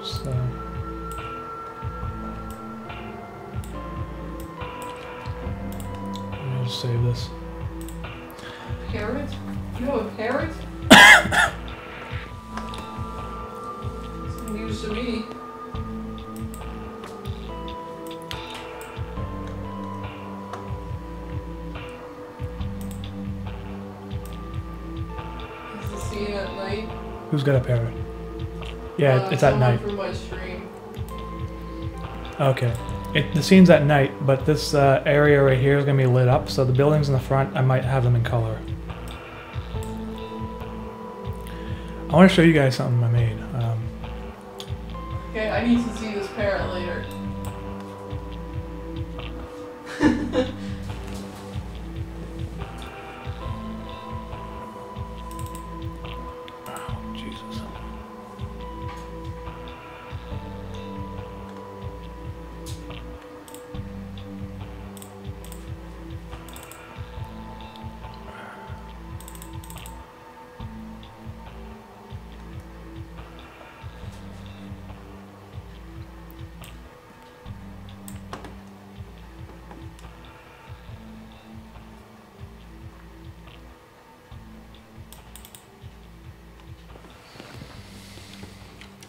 So let me just save this. Parrot? You know a parrot? It's news to me. Is the scene at night? Who's got a parrot? Yeah, it's at night. From my stream. Okay. The scene's at night, but this area right here is going to be lit up, so the buildings in the front, I might have them in color. I want to show you guys something I made. Okay, I need to see this parrot later. Oh, Jesus.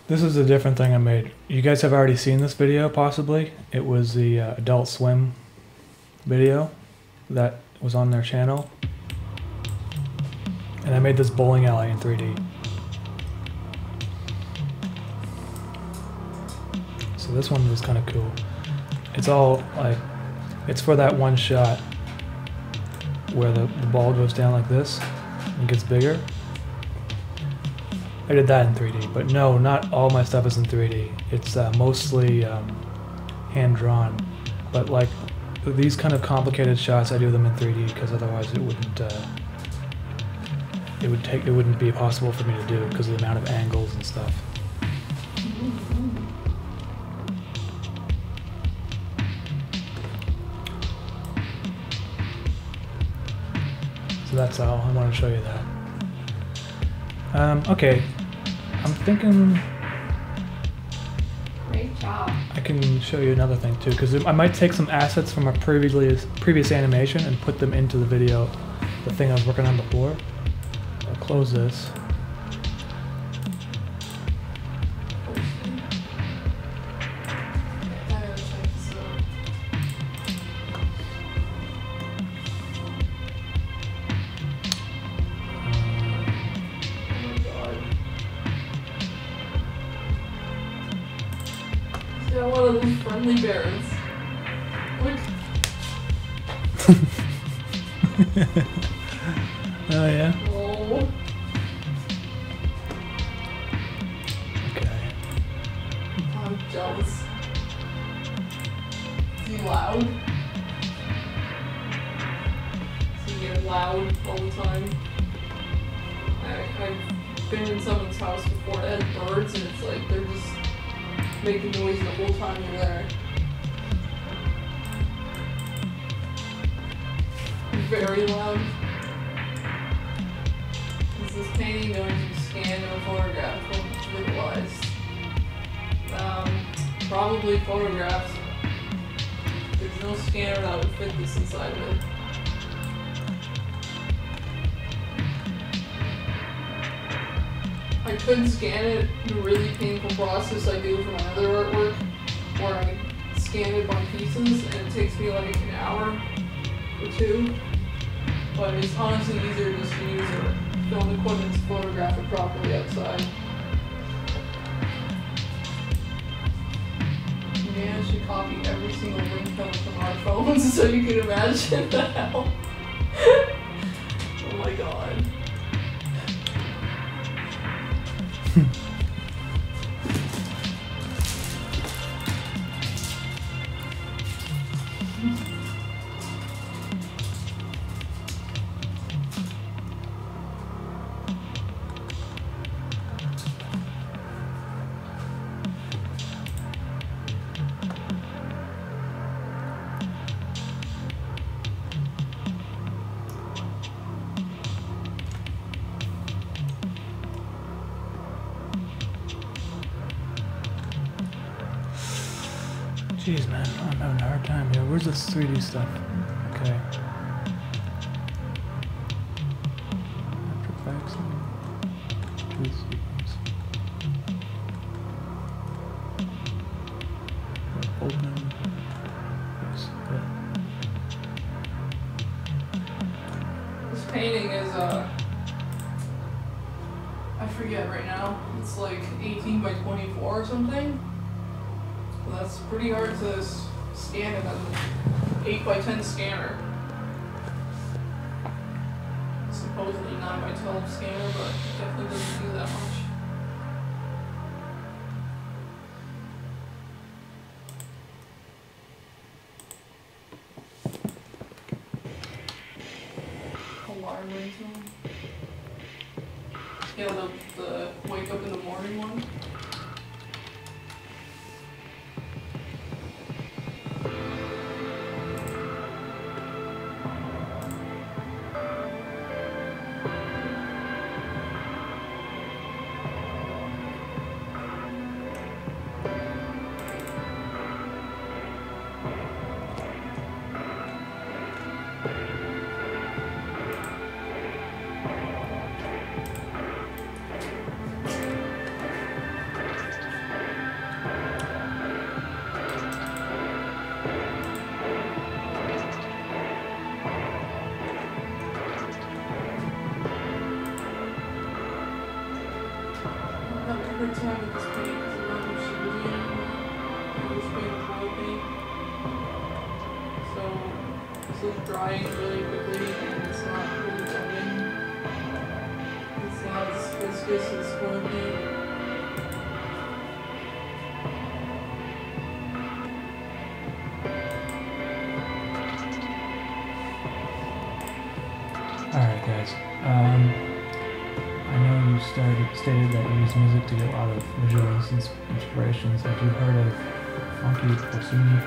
This is a different thing I made. You guys have already seen this video, possibly. It was the Adult Swim video that was on their channel. And I made this bowling alley in 3D. So this one was kind of cool. It's all like, it's for that one shot where the ball goes down like this and gets bigger. I did that in 3D, but no, not all my stuff is in 3D. It's mostly hand-drawn, but like these kind of complicated shots, I do them in 3D because otherwise it wouldn't be possible for me to do because of the amount of angles and stuff. So that's all. I want to show you that. Okay. I'm thinking Great job. I can show you another thing too, because I might take some assets from a previous animation and put them into the video, the thing I was working on before. I'll close this. One of those friendly bears. Look. Oh yeah? Oh. Okay. I'm jealous. Is he loud? Is he get loud all the time? I've been in someone's house before that had birds and it's like they're just making noise the whole time you're there. Very loud. Is this painting going to scan or photograph or visualize? Probably photographs. There's no scanner that would fit this inside of it. I could scan it in a really painful process I do for my other artwork, where I scan it by pieces and it takes me like an hour or two. But it's honestly easier just to use our film equipment to photograph it properly outside. so you can imagine the hell. Oh my god. Jeez, man, I'm having a hard time here. Where's this 3D stuff? Okay. After Effects. Truth sequence. Open. Yes, This painting is, I forget right now. It's like 18 by 24 or something. Well, that's pretty hard to scan it on an 8 by 10 scanner. Supposedly 9 by 12 scanner, but it definitely doesn't do that much. Alarm ringtone. Yeah, the wake up in the morning one. Every time with this paint, because I'm not used to doing it anymore. I was painting with oil paint. So this is drying really quickly and it's not really blending. It's not as viscous as oil paint. Alright, guys. I know you stated that you use music to get a lot of visual inspirations. Have you heard of Funky Porcini?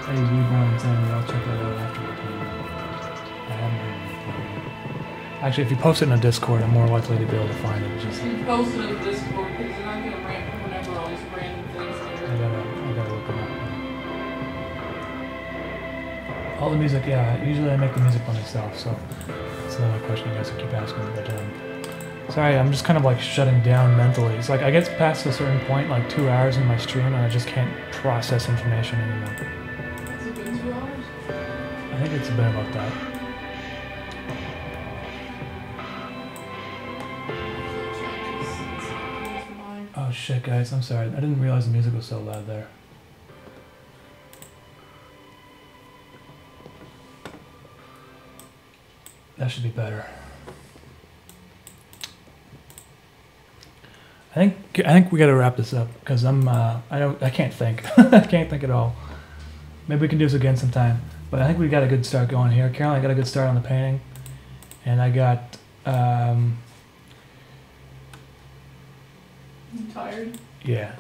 I read one and saying I'll check that out afterward. I haven't heard anything. Actually, if you post it in a Discord, I'm more likely to be able to find it. Just You post it in the Discord because you're not going to rant whenever all these random things I there. gotta look them up. All the music, yeah. Usually I make the music by myself, so that's another question you guys will keep asking. But sorry, I'm just kind of like shutting down mentally. It's like I get past a certain point, like 2 hours in my stream, and I just can't process information anymore. Has it been 2 hours? I think it's been about that. Oh shit, guys, I'm sorry. I didn't realize the music was so loud there. That should be better. I think we gotta wrap this up because I can't think. I can't think at all. Maybe we can do this again sometime. But I think we got a good start going here. Karolina got a good start on the painting, and I got. You tired? Yeah,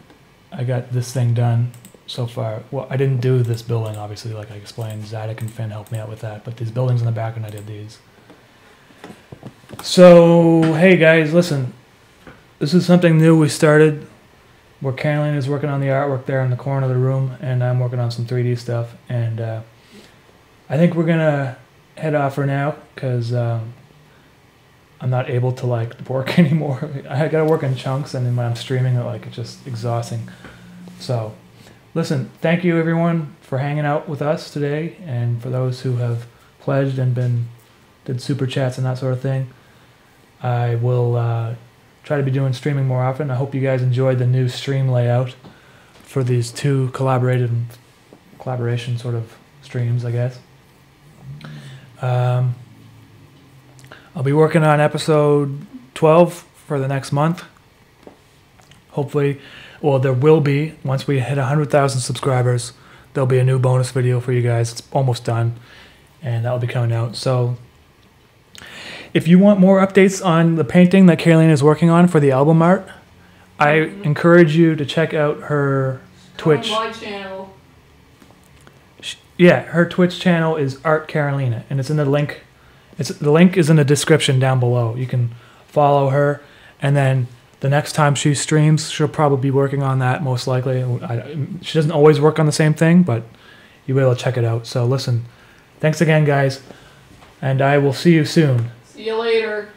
I got this thing done so far. Well, I didn't do this building obviously, like I explained. Zadok and Finn helped me out with that, but these buildings in the background, I did these. So hey guys, listen. This is something new we started, where Karolina is working on the artwork there in the corner of the room, and I'm working on some 3D stuff. And I think we're gonna head off for now, because I'm not able to like work anymore. I gotta work in chunks, and then when I'm streaming, it's just exhausting. So, listen, thank you everyone for hanging out with us today, and for those who have pledged and did super chats and that sort of thing. I will try to be doing streaming more often. I hope you guys enjoyed the new stream layout for these two collaborative collaboration sort of streams, I guess. I'll be working on episode 12 for the next month. Hopefully, well, there will be, once we hit 100,000 subscribers, there'll be a new bonus video for you guys. It's almost done, and that'll be coming out. So if you want more updates on the painting that Karolina is working on for the album art, I encourage you to check out her Twitch. My channel. Yeah, her Twitch channel is Art Karolina, and it's in the link. The link is in the description down below. You can follow her, and then the next time she streams, she'll probably be working on that most likely. She doesn't always work on the same thing, but you'll be able to check it out. So listen, thanks again, guys, and I will see you soon. See you later.